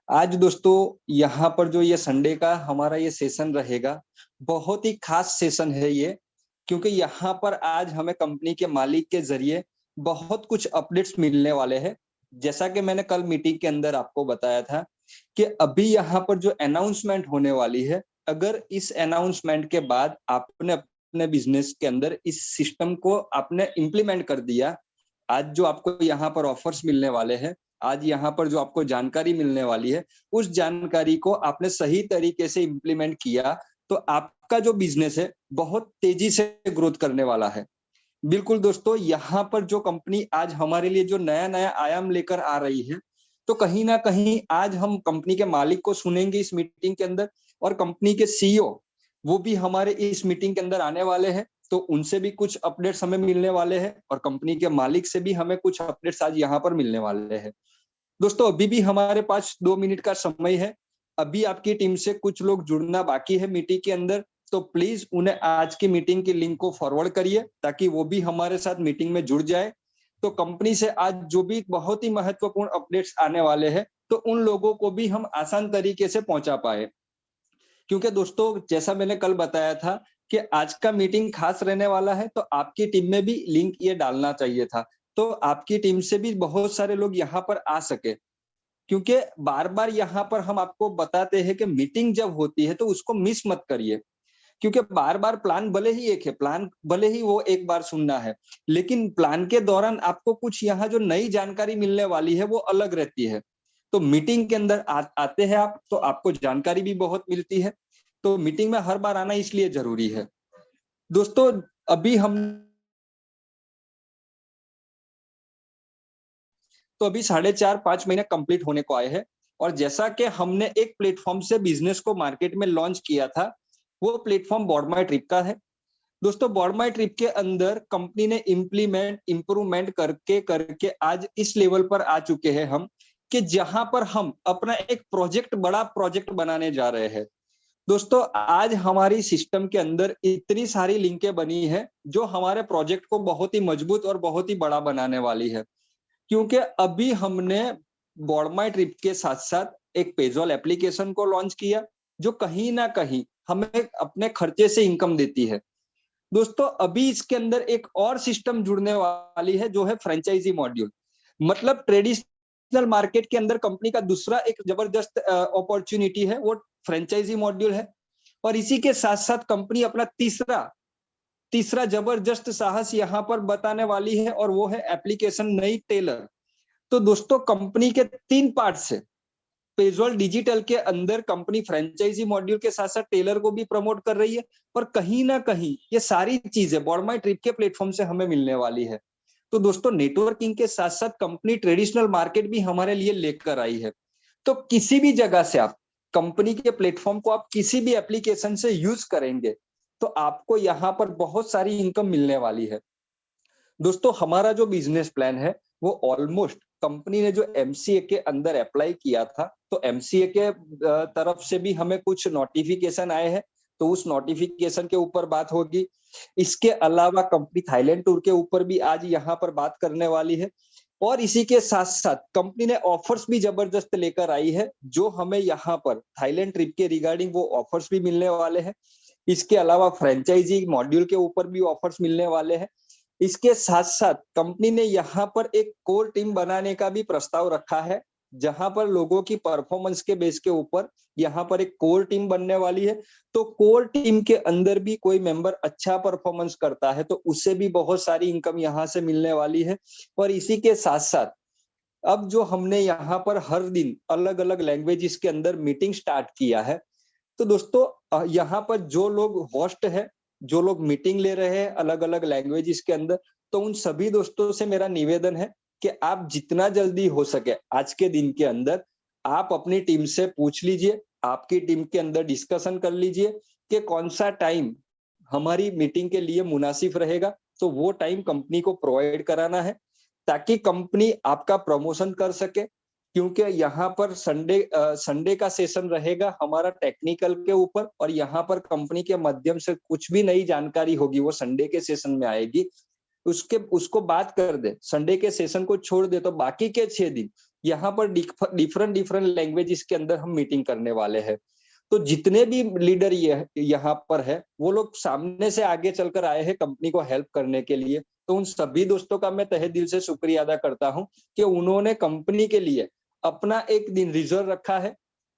आज दोस्तों यहाँ पर जो ये संडे का हमारा ये सेशन रहेगा, बहुत ही खास सेशन है ये, क्योंकि यहाँ पर आज हमें कंपनी के मालिक के ज़रिए बहुत कुछ अपडेट्स मिलने वाले हैं। जैसा कि मैंने कल मीटिंग के अंदर आपको बताया था कि अभी यहाँ पर जो अनाउंसमेंट होने वाली है, अगर इस अनाउंसमेंट के बाद आपने अपने बिज़नेस के अंदर इस सिस्टम को आपने इम्प्लीमेंट कर दिया, आज जो आपको यहाँ पर ऑफर्स मिलने वाले हैं, आज यहाँ पर जो आपको जानकारी मिलने वाली है, उस जानकारी को आपने सही तरीके से इम्प्लीमेंट किया, तो आपका जो बिज़नेस है, बहुत तेज़ी से ग्रोथ करने वाला है। बिल्कुल दोस्तों, यहाँ पर जो कंपनी आज हमारे लिए जो नया-नया आयाम लेकर आ रही है, तो कहीं न कहीं आज हम कंपनी के मालिक को सुनेंगे इस मीटिंग के अंदर और कंपनी के सीईओ, वो भी हमारे इस मीटिंग के अंदर आने वाले हैं, तो उनसे भी कुछ अपडेट्स हमें मिलने वाले हैं और कंपनी के मालिक से भी हमें कुछ अपडेट्स आज यहाँ पर मिलने वाले हैं। दोस्तों, अभी भी हमारे पास 2 मिनट का समय है। अभी आपकी टीम से कुछ लोग जुड़ना बाकी है मीटिंग के अंदर, तो प्लीज़ उन्हें आज की मीटिंग की लिंक को फॉरवर्ड करिए, ताकि वो भी हमारे साथ मीटिंग में जुड़ जाए। तो कंपनी से आज जो भी बहुत ही महत्वपूर्ण अपडेट्स आने वाले हैं, तो उन लोगों को भी हम आसान तरीके से पहुँचा पाएँ। क्योंकि दोस्तों, जैसा मैंने कल बताया था कि आज का मीटिंग खास रहने वाला है, तो आपकी टीम में भी लिंक ये डालना चाहिए था। तो आपकी टीम से भी बहुत सारे लोग यहाँ पर आ सके। क्योंकि बार-बार यहाँ पर हम आपको बताते हैं कि मीटिंग जब होती है तो उसको मिस मत करिए। क्योंकि बार-बार प्लान भले ही एक है, प्लान भले ही वो एक बार सुनना है, लेकिन प्लान के दौरान आपको कुछ यहाँ जो नई जानकारी मिलने वाली है वो अलग रहती है। तो मीटिंग के अंदर आते हैं आप तो आपको जानकारी भी बहुत मिलती है। तो मीटिंग में हर बार आना इसलिए ज़रूरी है। दोस्तों, अभी हम तो अभी साढ़े 4-5 महीने कंप्लीट होने को आए हैं और जैसा कि हमने एक प्लेटफ़ॉर्म से बिज़नेस को मार्केट में लॉन्च किया था, वो प्लेटफ़ॉर्म बॉर्ड माय ट्रिप का है। दोस्तों, बॉर्ड माय ट्रिप के अंदर कंपनी ने इम्प्रूवमेंट करके करके आज इस लेवल पर आ चुके हैं हम कि जहाँ पर हम अपना एक बड़ा प्रोजेक्ट बनाने जा रहे हैं। दोस्तों, आज हमारी सिस्टम के अंदर इतनी सारी लिंकें बनी हैं, जो हमारे प्रोजेक्ट को बहुत ही मजबूत और बहुत ही बड़ा बनाने वाली है। क्योंकि अभी हमने बॉर्ड माय ट्रिप के साथ-साथ एक पेज़ॉल एप्लीकेशन को लॉन्च किया, जो कहीं न कहीं हमें अपने खर्चे से इनकम देती है। दोस्तों, अभी इसके अंदर एक और सिस्टम जुड़ने वाली है, जो है फ्रैंचाइज़ी मॉड्यूल। मतलब ट्रेडिशनल मार्केट के अंदर कंपनी का दूसरा एक जबरदस्त अपॉर्च्युनिटी है, वो फ्रैंचाइज़ी मॉड्यूल है और इसी के साथ-साथ कंपनी अपना तीसरा तीसरा जबरदस्त साहस यहाँ पर बताने वाली है और वो है एप्लीकेशन नई टेलर। तो दोस्तों, कंपनी के 3 पार्ट्स है। पेज़ॉल डिजिटल के अंदर कंपनी फ्रैंचाइज़ी मॉड्यूल के साथ-साथ टेलर को भी प्रमोट कर रही है और कहीं न कहीं ये सारी चीज़ें बॉर्ड माय ट्रिप के प्लेटफ़ॉर्म से हमें मिलने वाली है। तो दोस्तों, नेटवर्किंग के साथ-साथ कंपनी ट्रेडिशनल मार्केट भी हमारे लिए लेकर आई है। तो किसी भी जगह से आप कंपनी के प्लेटफ़ॉर्म को आप किसी भी एप्लीकेशन से यूज़ करेंगे, तो आपको यहाँ पर बहुत सारी इनकम मिलने वाली है। दोस्तों, हमारा जो बिज़नेस प्लान है, वो ऑलमोस्ट कंपनी ने जो एमसीए के अंदर अप्लाई किया था, तो एमसीए के तरफ से भी हमें कुछ नोटिफ़िकेशन आए हैं, तो उस नोटिफ़िकेशन के ऊपर बात होगी। इसके अलावा कंपनी थाईलैंड टूर के ऊपर भी आज यहाँ पर बात करने वाली है और इसी के साथ-साथ कंपनी ने ऑफर्स भी ज़बरदस्त लेकर आई है, जो हमें यहाँ पर थाईलैंड ट्रिप के रिगार्डिंग वो ऑफर्स भी मिलने वाले हैं। इसके अलावा फ्रैंचाइज़ी मॉड्यूल के ऊपर भी ऑफर्स मिलने वाले हैं। इसके साथ-साथ कंपनी ने यहाँ पर एक कोर टीम बनाने का भी प्रस्ताव रखा है, जहाँ पर लोगों की परफॉर्मेंस के बेस के ऊपर यहाँ पर एक कोर टीम बनने वाली है। तो कोर टीम के अंदर भी कोई मेंबर अच्छा परफॉर्मेंस करता है, तो उससे भी बहुत सारी इनकम यहाँ से मिलने वाली है और इसी के साथ-साथ अब जो हमने यहाँ पर हर दिन अलग-अलग लैंग्वेजेस के अंदर मीटिंग स्टार्ट किया है, तो दोस्तों यहाँ पर जो लोग होस्ट है, जो लोग मीटिंग ले रहे हैं अलग-अलग लैंग्वेजेस के अंदर, तो उन सभी दोस्तों से मेरा निवेदन है कि आप जितना जल्दी हो सके आज के दिन के अंदर आप अपनी टीम से पूछ लीजिए, आपकी टीम के अंदर डिस्कशन कर लीजिए कि कौन-सा टाइम हमारी मीटिंग के लिए मुनासिब रहेगा, तो वो टाइम कंपनी को प्रोवाइड कराना है, ताकि कंपनी आपका प्रमोशन कर सके। क्योंकि यहाँ पर संडे का सेशन रहेगा हमारा टेक्निकल के ऊपर और यहाँ पर कंपनी के माध्यम से कुछ भी नई जानकारी होगी वो संडे के सेशन में आएगी। उसको बात कर दे, संडे के सेशन को छोड़ दे तो बाकी के 6 दिन यहाँ पर डिफरेंट डिफरेंट लैंग्वेजेस के अंदर हम मीटिंग करने वाले हैं। तो जितने भी लीडर ये यहाँ पर है, वो लोग सामने से आगे चलकर आए हैं कंपनी को हेल्प करने के लिए। तो उन सभी दोस्तों का मैं तहे दिल से शुक्रिया अदा करता हूँ कि उन्होंने कंपनी के लिए अपना एक दिन रिजर्व रखा है,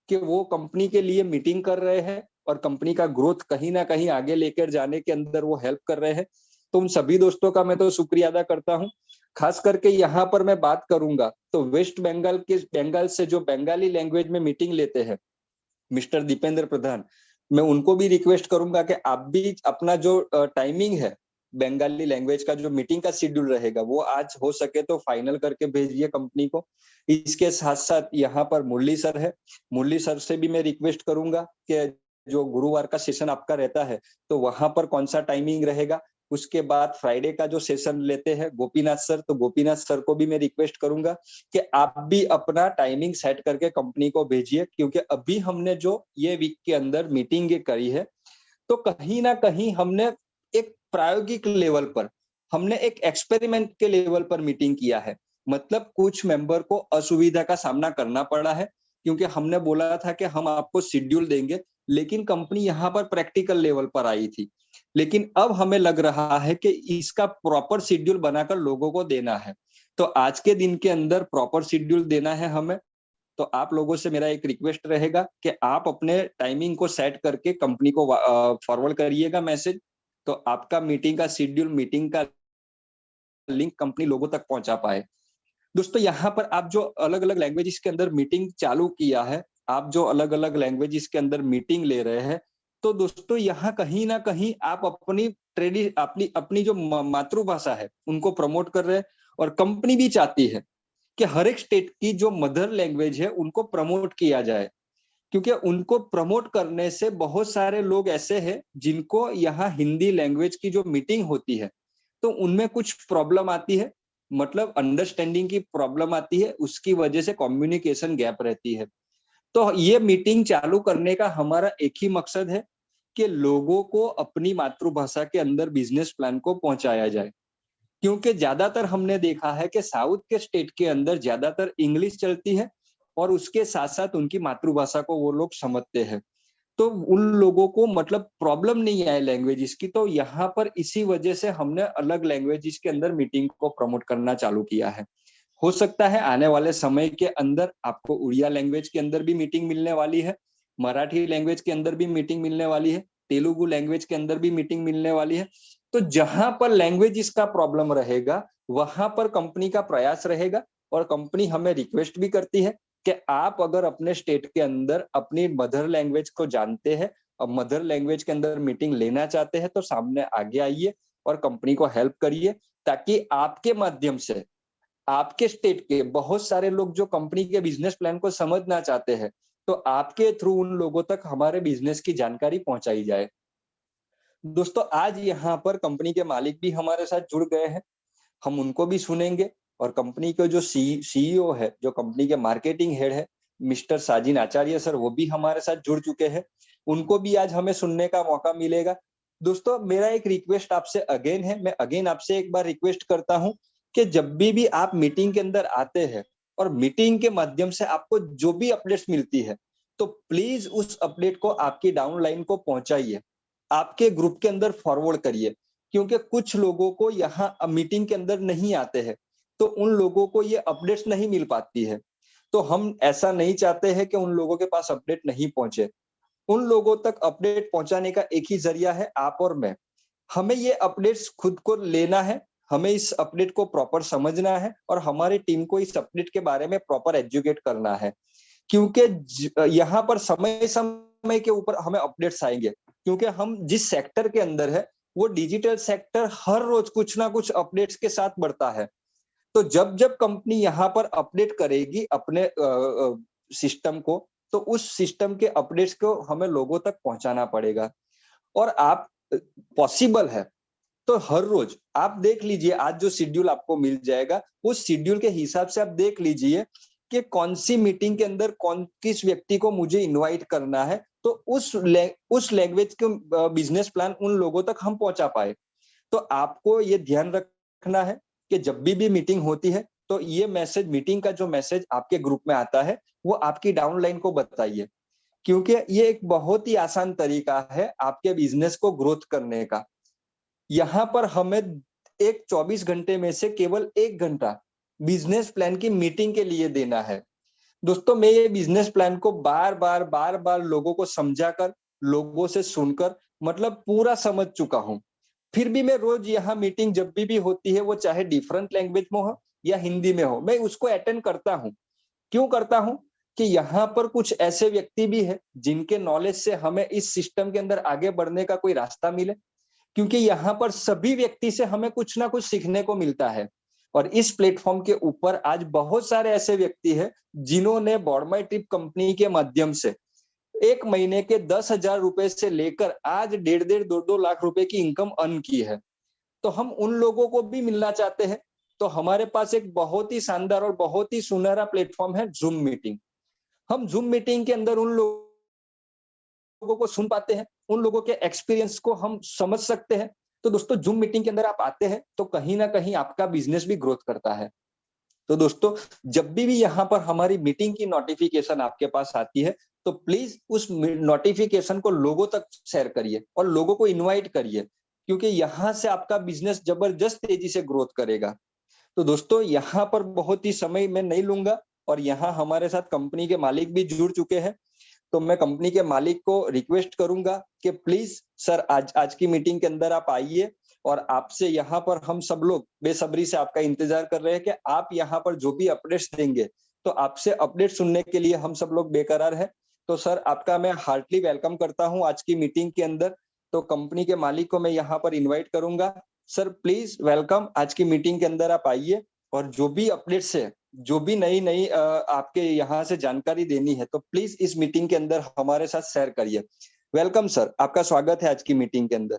कि वो कंपनी के लिए मीटिंग कर रहे हैं और कंपनी का ग्रोथ कहीं ना कहीं आगे लेकर जाने के अंदर वो हेल्प कर रहे हैं। तो उन सभी दोस्तों का मैं तो शुक्रिया अदा करता हूँ। खास करके यहाँ पर मैं बात करूंगा तो वेस्ट बंगाल से जो बंगाली लैंग्वेज में मीटिंग लेते हैं मिस्टर दीपेंद्र प्रधान, मैं उनको भी रिक्वेस्ट करूंगा कि आप भी अपना जो टाइमिंग है बंगाली लैंग्वेज का, जो मीटिंग का शेड्यूल रहेगा, वो आज हो सके तो फाइनल करके भेजिए कंपनी को। इसके साथ साथ यहाँ पर मुरली सर है, मुरली सर से भी मैं रिक्वेस्ट करूंगा कि जो गुरुवार का सेशन आपका रहता है तो वहां पर कौन सा टाइमिंग रहेगा। उसके बाद फ्राइडे का जो सेशन लेते हैं गोपीनाथ सर, तो गोपीनाथ सर को भी मैं रिक्वेस्ट करूंगा कि आप भी अपना टाइमिंग सेट करके कंपनी को भेजिए, क्योंकि अभी हमने जो ये वीक के अंदर मीटिंग करी है, तो कहीं ना कहीं हमने एक प्रायोगिक लेवल पर, हमने एक एक्सपेरिमेंट के लेवल पर मीटिंग किया है। मतलब कुछ मेंबर को असुविधा का सामना करना पड़ा है, क्योंकि हमने बोला था कि हम आपको शेड्यूल देंगे, लेकिन कंपनी यहाँ पर प्रैक्टिकल लेवल पर आई थी। लेकिन अब हमें लग रहा है कि इसका प्रॉपर शेड्यूल बनाकर लोगों को देना है। तो आज के दिन के अंदर प्रॉपर शेड्यूल देना है हमें। तो आप लोगों से मेरा एक रिक्वेस्ट रहेगा कि आप अपने टाइमिंग को सेट करके कंपनी को फॉरवर्ड करिएगा मैसेज, तो आपका मीटिंग का शेड्यूल, मीटिंग का लिंक कंपनी लोगों तक पहुंचा पाए। दोस्तों यहाँ पर आप जो अलग अलग लैंग्वेजेस के अंदर मीटिंग चालू किया है, आप जो अलग अलग लैंग्वेजेस के अंदर मीटिंग ले रहे हैं, तो दोस्तों यहाँ कहीं ना कहीं आप अपनी अपनी अपनी जो मातृभाषा है उनको प्रमोट कर रहे हैं। और कंपनी भी चाहती है कि हर एक स्टेट की जो मदर लैंग्वेज है उनको प्रमोट किया जाए, क्योंकि उनको प्रमोट करने से बहुत सारे लोग ऐसे हैं जिनको यहाँ हिंदी लैंग्वेज की जो मीटिंग होती है तो उनमें कुछ प्रॉब्लम आती है, मतलब अंडरस्टैंडिंग की प्रॉब्लम आती है, उसकी वजह से कम्युनिकेशन गैप रहती है। तो ये मीटिंग चालू करने का हमारा एक ही मकसद है कि लोगों को अपनी मातृभाषा के अंदर बिजनेस प्लान को पहुंचाया जाए। क्योंकि ज्यादातर हमने देखा है कि साउथ के स्टेट के अंदर ज्यादातर इंग्लिश चलती है और उसके साथ साथ उनकी मातृभाषा को वो लोग समझते हैं। तो उन लोगों को मतलब प्रॉब्लम नहीं आए लैंग्वेजेस की, तो यहाँ पर इसी वजह से हमने अलग लैंग्वेजेस के अंदर मीटिंग को प्रमोट करना चालू किया है। हो सकता है आने वाले समय के अंदर आपको उड़िया लैंग्वेज के अंदर भी मीटिंग मिलने वाली है, मराठी लैंग्वेज के अंदर भी मीटिंग मिलने वाली है, तेलुगु लैंग्वेज के अंदर भी मीटिंग मिलने वाली है। तो जहां पर लैंग्वेज का प्रॉब्लम रहेगा वहां पर कंपनी का प्रयास रहेगा। और कंपनी हमें रिक्वेस्ट भी करती है कि आप अगर अपने स्टेट के अंदर अपनी मदर लैंग्वेज को जानते हैं और मदर लैंग्वेज के अंदर मीटिंग लेना चाहते हैं तो सामने आगे आइए और कंपनी को हेल्प करिए, ताकि आपके माध्यम से आपके स्टेट के बहुत सारे लोग जो कंपनी के बिजनेस प्लान को समझना चाहते हैं, तो आपके थ्रू उन लोगों तक हमारे बिजनेस की जानकारी पहुंचाई जाए। दोस्तों आज यहाँ पर कंपनी के मालिक भी हमारे साथ जुड़ गए हैं, हम उनको भी सुनेंगे। और कंपनी के जो सीईओ है, जो कंपनी के मार्केटिंग हेड है, मिस्टर साजिन आचार्य सर, वो भी हमारे साथ जुड़ चुके हैं, उनको भी आज हमें सुनने का मौका मिलेगा। दोस्तों मेरा एक रिक्वेस्ट आपसे अगेन है, मैं अगेन आपसे एक बार रिक्वेस्ट करता हूं कि जब भी आप मीटिंग के अंदर आते हैं और मीटिंग के माध्यम से आपको जो भी अपडेट्स मिलती है, तो प्लीज उस अपडेट को आपकी डाउनलाइन को पहुंचाइए, आपके ग्रुप के अंदर फॉरवर्ड करिए। क्योंकि कुछ लोगों को यहाँ मीटिंग के अंदर नहीं आते हैं, तो उन लोगों को ये अपडेट्स नहीं मिल पाती है। तो हम ऐसा नहीं चाहते हैं कि उन लोगों के पास अपडेट नहीं पहुंचे। उन लोगों तक अपडेट पहुंचाने का एक ही जरिया है, आप और मैं। हमें ये अपडेट्स खुद को लेना है, हमें इस अपडेट को प्रॉपर समझना है और हमारी टीम को इस अपडेट के बारे में प्रॉपर एजुकेट करना है। क्योंकि यहाँ पर समय समय के ऊपर हमें अपडेट्स आएंगे, क्योंकि हम जिस सेक्टर के अंदर है वो डिजिटल सेक्टर हर रोज कुछ ना कुछ अपडेट्स के साथ बढ़ता है। तो जब जब कंपनी यहाँ पर अपडेट करेगी अपने सिस्टम को, तो उस सिस्टम के अपडेट्स को हमें लोगों तक पहुंचाना पड़ेगा। और आप पॉसिबल है तो हर रोज आप देख लीजिए, आज जो शेड्यूल आपको मिल जाएगा उस शेड्यूल के हिसाब से आप देख लीजिए कि कौन सी मीटिंग के अंदर कौन किस व्यक्ति को मुझे इनवाइट करना है, तो उस लैंग्वेज के बिजनेस प्लान उन लोगों तक हम पहुंचा पाए। तो आपको ये ध्यान रखना है कि जब भी मीटिंग होती है तो ये मैसेज, मीटिंग का जो मैसेज आपके ग्रुप में आता है वो आपकी डाउनलाइन को बताइए, क्योंकि ये एक बहुत ही आसान तरीका है आपके बिजनेस को ग्रोथ करने का। यहाँ पर हमें एक 24 घंटे में से केवल 1 घंटा बिजनेस प्लान की मीटिंग के लिए देना है। दोस्तों, मैं ये बिजनेस प्लान को बार बार लोगों को समझाकर, लोगों से सुनकर मतलब पूरा समझ चुका हूँ। फिर भी मैं रोज यहाँ मीटिंग जब भी होती है, वो चाहे डिफरेंट लैंग्वेज में हो या हिंदी में हो, मैं उसको अटेंड करता हूँ। क्यों करता हूँ? कि यहाँ पर कुछ ऐसे व्यक्ति भी है जिनके नॉलेज से हमें इस सिस्टम के अंदर आगे बढ़ने का कोई रास्ता मिले, क्योंकि यहाँ पर सभी व्यक्ति से हमें कुछ ना कुछ सीखने को मिलता है। और इस प्लेटफॉर्म के ऊपर आज बहुत सारे ऐसे व्यक्ति हैं जिन्होंने बॉडमाई ट्रिप कंपनी के माध्यम से 1 महीने के 10,000 रुपए से लेकर आज 1.5 2 लाख रुपए की इनकम अर्न की है। तो हम उन लोगों को भी मिलना चाहते हैं। तो हमारे पास एक बहुत ही शानदार और बहुत ही सुनहरा प्लेटफॉर्म है जूम मीटिंग। हम जूम मीटिंग के अंदर उन लोगों को सुन पाते हैं, उन लोगों के एक्सपीरियंस को हम समझ सकते हैं। तो दोस्तों, जूम मीटिंग के अंदर आप आते हैं तो कहीं ना कहीं आपका बिजनेस भी ग्रोथ करता है। तो दोस्तों, जब भी यहाँ पर हमारी मीटिंग की नोटिफिकेशन आपके पास आती है, तो प्लीज उस नोटिफिकेशन को लोगों तक शेयर करिए और लोगों को इनवाइट करिए, क्योंकि यहाँ से आपका बिजनेस जबरदस्त तेजी से ग्रोथ करेगा। तो दोस्तों, यहाँ पर बहुत ही समय मैं नहीं लूंगा और यहाँ हमारे साथ कंपनी के मालिक भी जुड़ चुके हैं। तो मैं कंपनी के मालिक को रिक्वेस्ट करूंगा कि प्लीज सर, आज आज की मीटिंग के अंदर आप आइए और आपसे यहाँ पर हम सब लोग बेसब्री से आपका इंतजार कर रहे हैं कि आप यहाँ पर जो भी अपडेट्स देंगे, तो आपसे अपडेट सुनने के लिए हम सब लोग बेकरार हैं। तो सर, आपका मैं हार्टली वेलकम करता हूँ आज की मीटिंग के अंदर। तो कंपनी के मालिक को मैं यहाँ पर इन्वाइट करूंगा। सर प्लीज वेलकम, आज की मीटिंग के अंदर आप आइए और जो भी अपडेट्स है, जो भी नई नई आपके यहाँ से जानकारी देनी है, तो प्लीज इस मीटिंग के अंदर हमारे साथ शेयर करिए। वेलकम सर, आपका स्वागत है आज की मीटिंग के अंदर।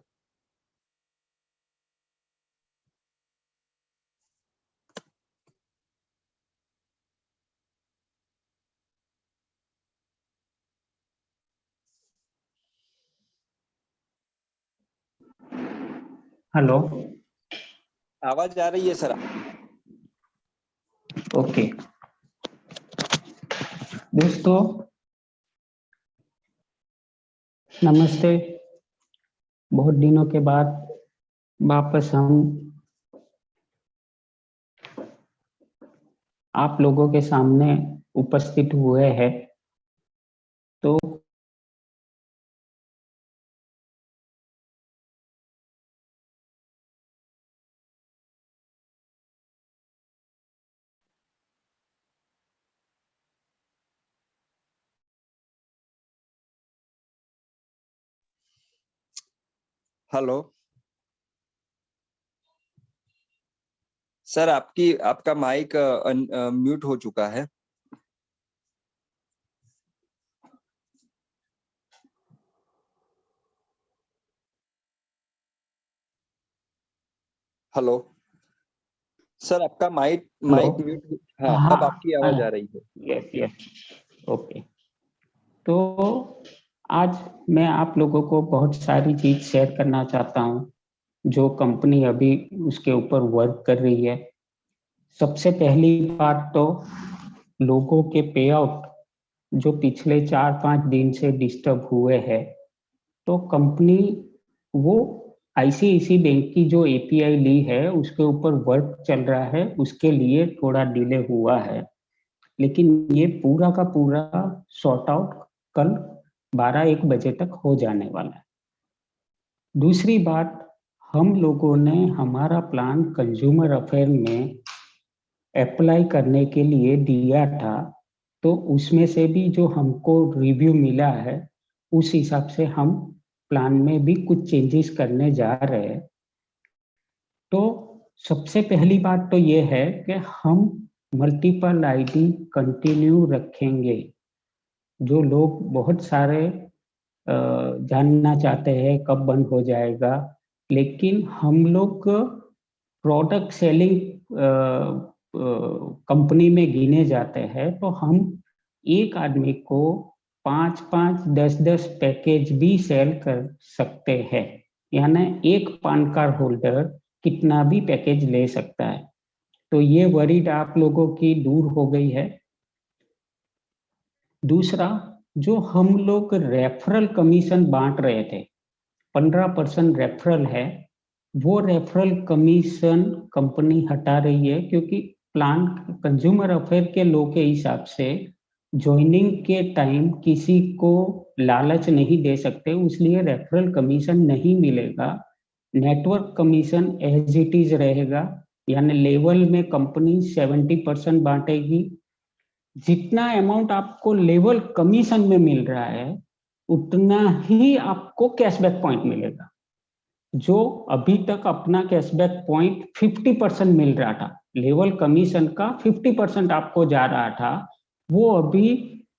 हेलो। आवाज आ रही है सर? ओके दोस्तों, नमस्ते। बहुत दिनों के बाद वापस हम आप लोगों के सामने उपस्थित हुए हैं। तो हेलो सर, आपका माइक म्यूट हो चुका है। हेलो सर, आपका माइक हेलो। म्यूट। हाँ, अब आपकी आवाज आ रही है। Yes yes okay. तो आज मैं आप लोगों को बहुत सारी चीज शेयर करना चाहता हूँ जो कंपनी अभी उसके ऊपर वर्क कर रही है। सबसे पहली बात तो लोगों के पे आउट जो पिछले 4-5 दिन से डिस्टर्ब हुए हैं, तो कंपनी वो आईसीआईसी बैंक की जो एपीआई ली है उसके ऊपर वर्क चल रहा है, उसके लिए थोड़ा डिले हुआ है, लेकिन ये पूरा का पूरा सॉर्ट आउट कल 12-1 बजे तक हो जाने वाला है। दूसरी बात, हम लोगों ने हमारा प्लान कंज्यूमर अफेयर में अप्लाई करने के लिए दिया था, तो उसमें से भी जो हमको रिव्यू मिला है उस हिसाब से हम प्लान में भी कुछ चेंजेस करने जा रहे हैं। तो सबसे पहली बात तो ये है कि हम मल्टीपल आईडी कंटिन्यू रखेंगे। जो लोग बहुत सारे जानना चाहते हैं कब बंद हो जाएगा, लेकिन हम लोग प्रोडक्ट सेलिंग कंपनी में गिने जाते हैं, तो हम एक आदमी को 5-5, 10-10 पैकेज भी सेल कर सकते हैं। यानी एक पान कार्ड होल्डर कितना भी पैकेज ले सकता है। तो ये वरीड आप लोगों की दूर हो गई है। दूसरा, जो हम लोग रेफरल कमीशन बांट रहे थे, 15% रेफरल है, वो रेफरल कमीशन कंपनी हटा रही है, क्योंकि प्लान कंज्यूमर अफेयर के लॉ के हिसाब से ज्वाइनिंग के टाइम किसी को लालच नहीं दे सकते, इसलिए रेफरल कमीशन नहीं मिलेगा। Network commission as it is रहेगा, यानी लेवल में कंपनी 70% बांटेगी। जितना अमाउंट आपको लेवल कमीशन में मिल रहा है उतना ही आपको कैशबैक पॉइंट मिलेगा। जो अभी तक अपना कैशबैक पॉइंट 50% मिल रहा था, लेवल कमीशन का 50% आपको जा रहा था, वो अभी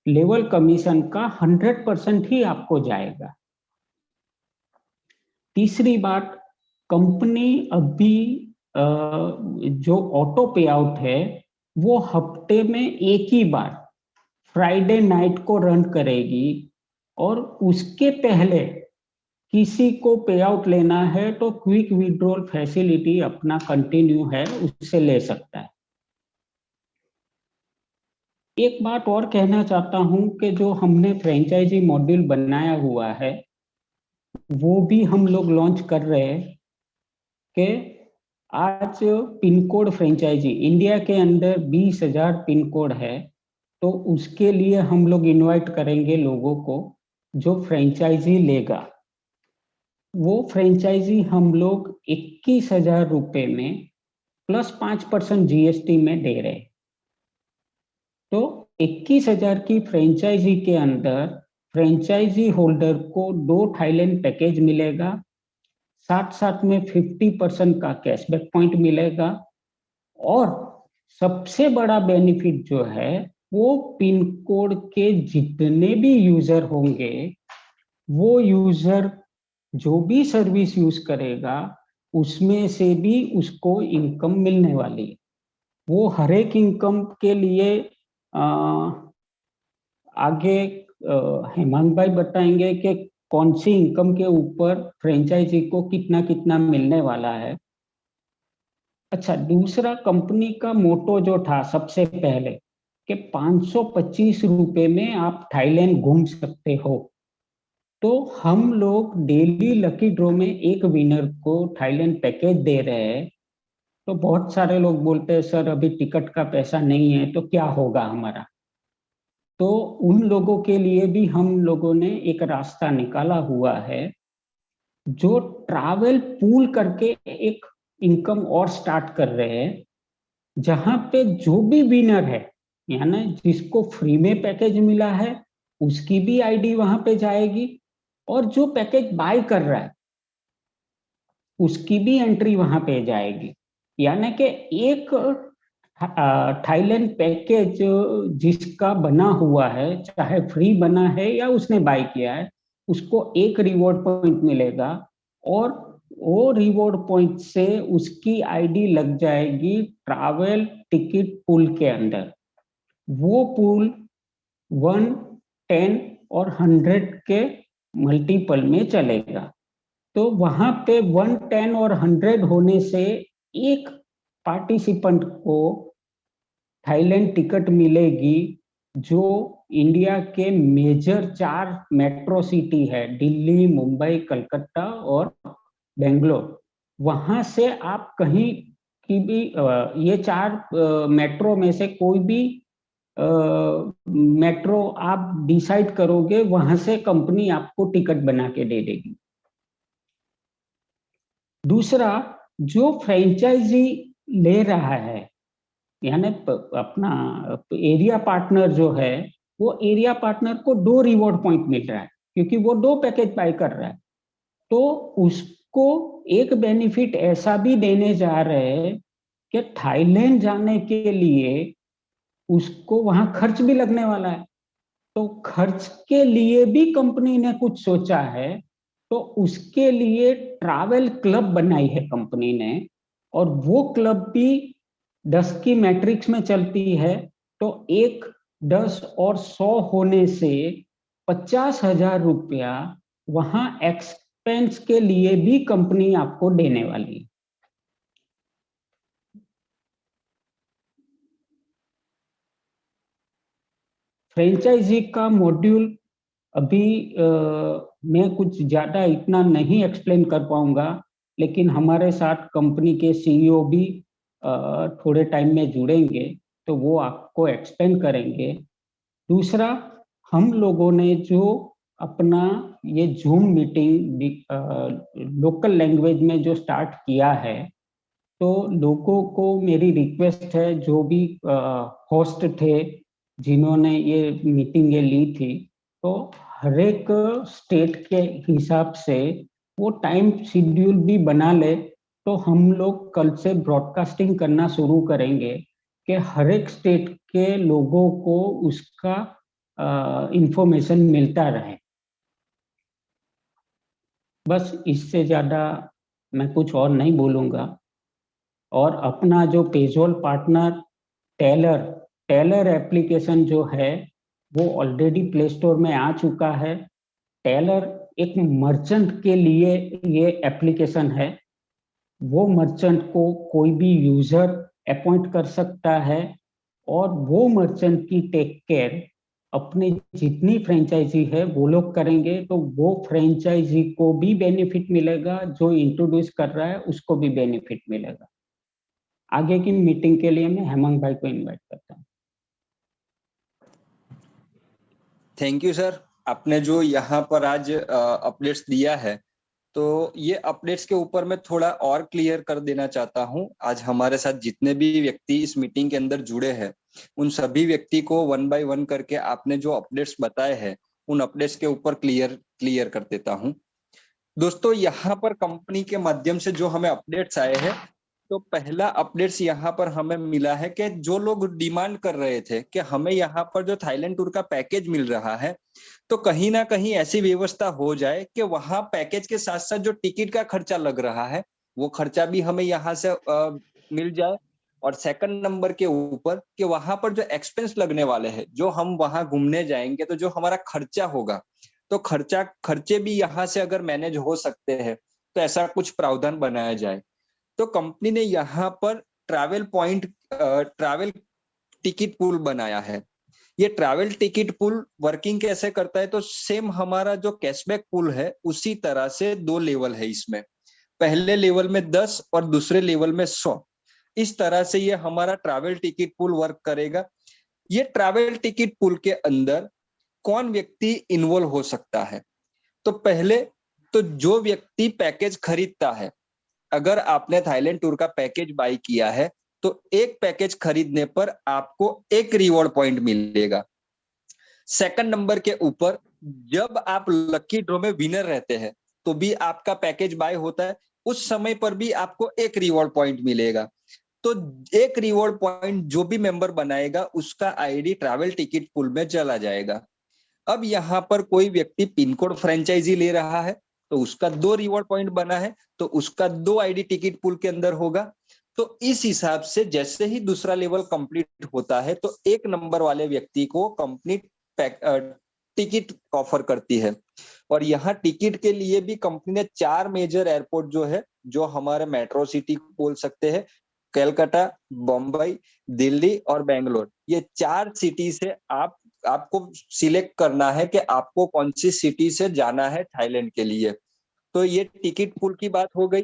लेवल कमीशन का 100% ही आपको जाएगा। तीसरी बात, कंपनी अभी जो ऑटो पे आउट है वो हफ्ते में एक ही बार फ्राइडे नाइट को रन करेगी, और उसके पहले किसी को पे आउट लेना है तो क्विक विड्रॉल फैसिलिटी अपना कंटिन्यू है, उससे ले सकता है। एक बात और कहना चाहता हूं कि जो हमने फ्रेंचाइजी मॉड्यूल बनाया हुआ है वो भी हम लोग लॉन्च कर रहे हैं कि आज पिन कोड फ्रेंचाइजी इंडिया के अंदर 20,000 पिन कोड है, तो उसके लिए हम लोग इनवाइट करेंगे लोगों को जो फ्रेंचाइजी लेगा। वो फ्रेंचाइजी हम लोग 21,000 रुपए में प्लस 5% जीएसटी में दे रहे। तो 21,000 की फ्रेंचाइजी के अंदर फ्रेंचाइजी होल्डर को 2 थाईलैंड पैकेज मिलेगा, साथ साथ में 50% का कैशबैक पॉइंट मिलेगा, और सबसे बड़ा बेनिफिट जो है वो पिन कोड के जितने भी यूजर होंगे, वो यूजर जो भी सर्विस यूज करेगा उसमें से भी उसको इनकम मिलने वाली है। वो हर एक इनकम के लिए आगे हेमंत भाई बताएंगे कि कौन सी इनकम के ऊपर फ्रेंचाइजी को कितना कितना मिलने वाला है। अच्छा, दूसरा, कंपनी का मोटो जो था सबसे पहले कि 525 रुपए में आप थाईलैंड घूम सकते हो, तो हम लोग डेली लकी ड्रॉ में एक विनर को थाईलैंड पैकेज दे रहे हैं। तो बहुत सारे लोग बोलते हैं सर अभी टिकट का पैसा नहीं है तो क्या होगा हमारा। तो उन लोगों के लिए भी हम लोगों ने एक रास्ता निकाला हुआ है, जो ट्रैवल पूल करके एक इनकम और स्टार्ट कर रहे हैं, जहां पे जो भी विनर है, यानी जिसको फ्री में पैकेज मिला है उसकी भी आईडी वहां पे जाएगी, और जो पैकेज बाय कर रहा है उसकी भी एंट्री वहां पे जाएगी। यानी कि एक थाईलैंड पैकेज जिसका बना हुआ है, चाहे फ्री बना है या उसने बाय किया है, उसको एक रिवॉर्ड पॉइंट मिलेगा, और वो रिवॉर्ड पॉइंट से उसकी आईडी लग जाएगी ट्रैवल टिकट पूल के अंदर। वो पूल 1, 10 और 100 के मल्टीपल में चलेगा। तो वहां पे 1, 10 और 100 होने से एक पार्टिसिपेंट को थाईलैंड टिकट मिलेगी, जो इंडिया के मेजर 4 मेट्रो सिटी है, दिल्ली, मुंबई, कलकत्ता और बेंगलोर। वहां से आप कहीं की भी ये 4 मेट्रो में से कोई भी मेट्रो आप डिसाइड करोगे, वहां से कंपनी आपको टिकट बना के दे देगी। दूसरा, जो फ्रेंचाइजी ले रहा है, यानी अपना एरिया पार्टनर जो है, वो एरिया पार्टनर को 2 रिवॉर्ड पॉइंट मिल रहा है, क्योंकि वो 2 पैकेज बाय कर रहा है। तो उसको एक बेनिफिट ऐसा भी देने जा रहे हैं कि थाईलैंड जाने के लिए उसको वहां खर्च भी लगने वाला है, तो खर्च के लिए भी कंपनी ने कुछ सोचा है। तो उसके लिए ट्रैवल क्लब बनाई है कंपनी ने, और वो क्लब भी 10 की मैट्रिक्स में चलती है। तो 1, 10 और 100 होने से 50,000 रुपया वहां एक्सपेंस के लिए भी कंपनी आपको देने वाली है। फ्रेंचाइजी का मॉड्यूल अभी मैं कुछ ज़्यादा इतना नहीं एक्सप्लेन कर पाऊंगा, लेकिन हमारे साथ कंपनी के सीईओ भी थोड़े टाइम में जुड़ेंगे, तो वो आपको एक्सप्लेन करेंगे। दूसरा, हम लोगों ने जो अपना ये जूम मीटिंग लोकल लैंग्वेज में जो स्टार्ट किया है, तो लोगों को मेरी रिक्वेस्ट है, जो भी होस्ट थे जिन्होंने ये मीटिंगें ली थी, तो हर एक स्टेट के हिसाब से वो टाइम शेड्यूल भी बना ले, तो हम लोग कल से ब्रॉडकास्टिंग करना शुरू करेंगे कि हर एक स्टेट के लोगों को उसका इंफॉर्मेशन मिलता रहे। बस इससे ज़्यादा मैं कुछ और नहीं बोलूँगा। और अपना जो पेजोल पार्टनर टेलर टेलर एप्लीकेशन जो है, वो ऑलरेडी प्ले स्टोर में आ चुका है। टेलर एक मर्चेंट के लिए ये एप्लीकेशन है। वो मर्चेंट को कोई भी यूजर अपॉइंट कर सकता है, और वो मर्चेंट की टेक केयर अपनी जितनी फ्रेंचाइजी है वो लोग करेंगे, तो वो फ्रेंचाइजी को भी बेनिफिट मिलेगा, जो इंट्रोड्यूस कर रहा है उसको भी बेनिफिट मिलेगा। आगे की मीटिंग के लिए मैं हेमंत भाई को इनवाइट करता हूँ। थैंक यू सर, आपने जो यहाँ पर आज अपडेट्स दिया है, तो ये अपडेट्स के ऊपर मैं थोड़ा और क्लियर कर देना चाहता हूँ। आज हमारे साथ जितने भी व्यक्ति इस मीटिंग के अंदर जुड़े हैं, उन सभी व्यक्ति को 1 बाय 1 करके आपने जो अपडेट्स बताए हैं, उन अपडेट्स के ऊपर क्लियर कर देता हूँ। दोस्तों, यहाँ पर कंपनी के माध्यम से जो हमें अपडेट्स आए हैं, तो पहला अपडेट्स यहाँ पर हमें मिला है कि जो लोग डिमांड कर रहे थे कि हमें यहाँ पर जो थाईलैंड टूर का पैकेज मिल रहा है, तो कहीं ना कहीं ऐसी व्यवस्था हो जाए कि वहां पैकेज के साथ साथ जो टिकट का खर्चा लग रहा है, वो खर्चा भी हमें यहाँ से मिल जाए। और सेकंड नंबर के ऊपर कि वहां पर जो एक्सपेंस लगने वाले हैं, जो हम वहां घूमने जाएंगे, तो जो हमारा खर्चा होगा, तो खर्चे भी यहाँ से अगर मैनेज हो सकते हैं, तो ऐसा कुछ प्रावधान बनाया जाए। तो कंपनी ने यहाँ पर ट्रैवल टिकट पूल बनाया है। ये ट्रैवल टिकट पूल वर्किंग कैसे करता है, तो सेम हमारा जो कैशबैक पूल है उसी तरह से 2 लेवल है इसमें। पहले लेवल में 10 और दूसरे लेवल में 100। इस तरह से ये हमारा ट्रैवल टिकट पूल वर्क करेगा। ये ट्रैवल टिकट पूल के अंदर कौन व्यक्ति इन्वॉल्व हो सकता है, तो पहले तो जो व्यक्ति पैकेज खरीदता है, अगर आपने थाईलैंड टूर का पैकेज बाय किया है, तो एक पैकेज खरीदने पर आपको 1 रिवॉर्ड पॉइंट मिलेगा। सेकंड नंबर के ऊपर, जब आप लकी ड्रॉ में विनर रहते हैं, तो भी आपका पैकेज बाय होता है, उस समय पर भी आपको 1 रिवॉर्ड पॉइंट मिलेगा। तो 1 रिवॉर्ड पॉइंट जो भी मेंबर बनाएगा, उसका आईडी ट्रैवल टिकट पूल में चला जाएगा। अब यहाँ पर कोई व्यक्ति पिन कोड फ्रेंचाइजी ले रहा है, तो उसका 2 रिवॉर्ड पॉइंट बना है, तो उसका 2 आईडी टिकट पूल के अंदर होगा। तो इस हिसाब से जैसे ही दूसरा लेवल कंप्लीट होता है, तो 1 नंबर वाले व्यक्ति को कंपनी टिकट ऑफर करती है। और यहाँ टिकट के लिए भी कंपनी ने 4 मेजर एयरपोर्ट जो है, जो हमारे मेट्रो सिटी बोल सकते हैं, कलकत्ता, बम्बई, दिल्ली और बेंगलोर, ये 4 सिटी से आपको सिलेक्ट करना है कि आपको कौन सी सिटी से जाना है थाईलैंड के लिए। तो ये टिकट पूल की बात हो गई।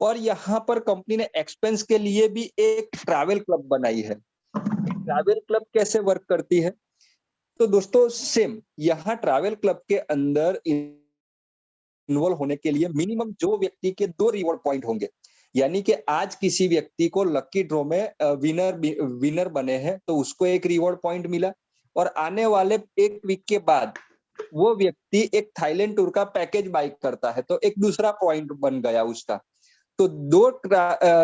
और यहाँ पर कंपनी ने एक्सपेंस के लिए भी एक ट्रैवल क्लब बनाई है। ट्रैवल क्लब कैसे वर्क करती है, तो दोस्तों सेम यहाँ ट्रैवल क्लब के अंदर इन्वॉल्व होने के लिए मिनिमम जो व्यक्ति के 2 रिवॉर्ड पॉइंट होंगे, यानी कि आज किसी व्यक्ति को लकी ड्रॉ में विनर बने हैं, तो उसको 1 रिवॉर्ड पॉइंट मिला। और आने वाले 1 वीक के बाद वो व्यक्ति एक थाईलैंड टूर का पैकेज बाय करता है, तो एक दूसरा पॉइंट बन गया उसका। तो 2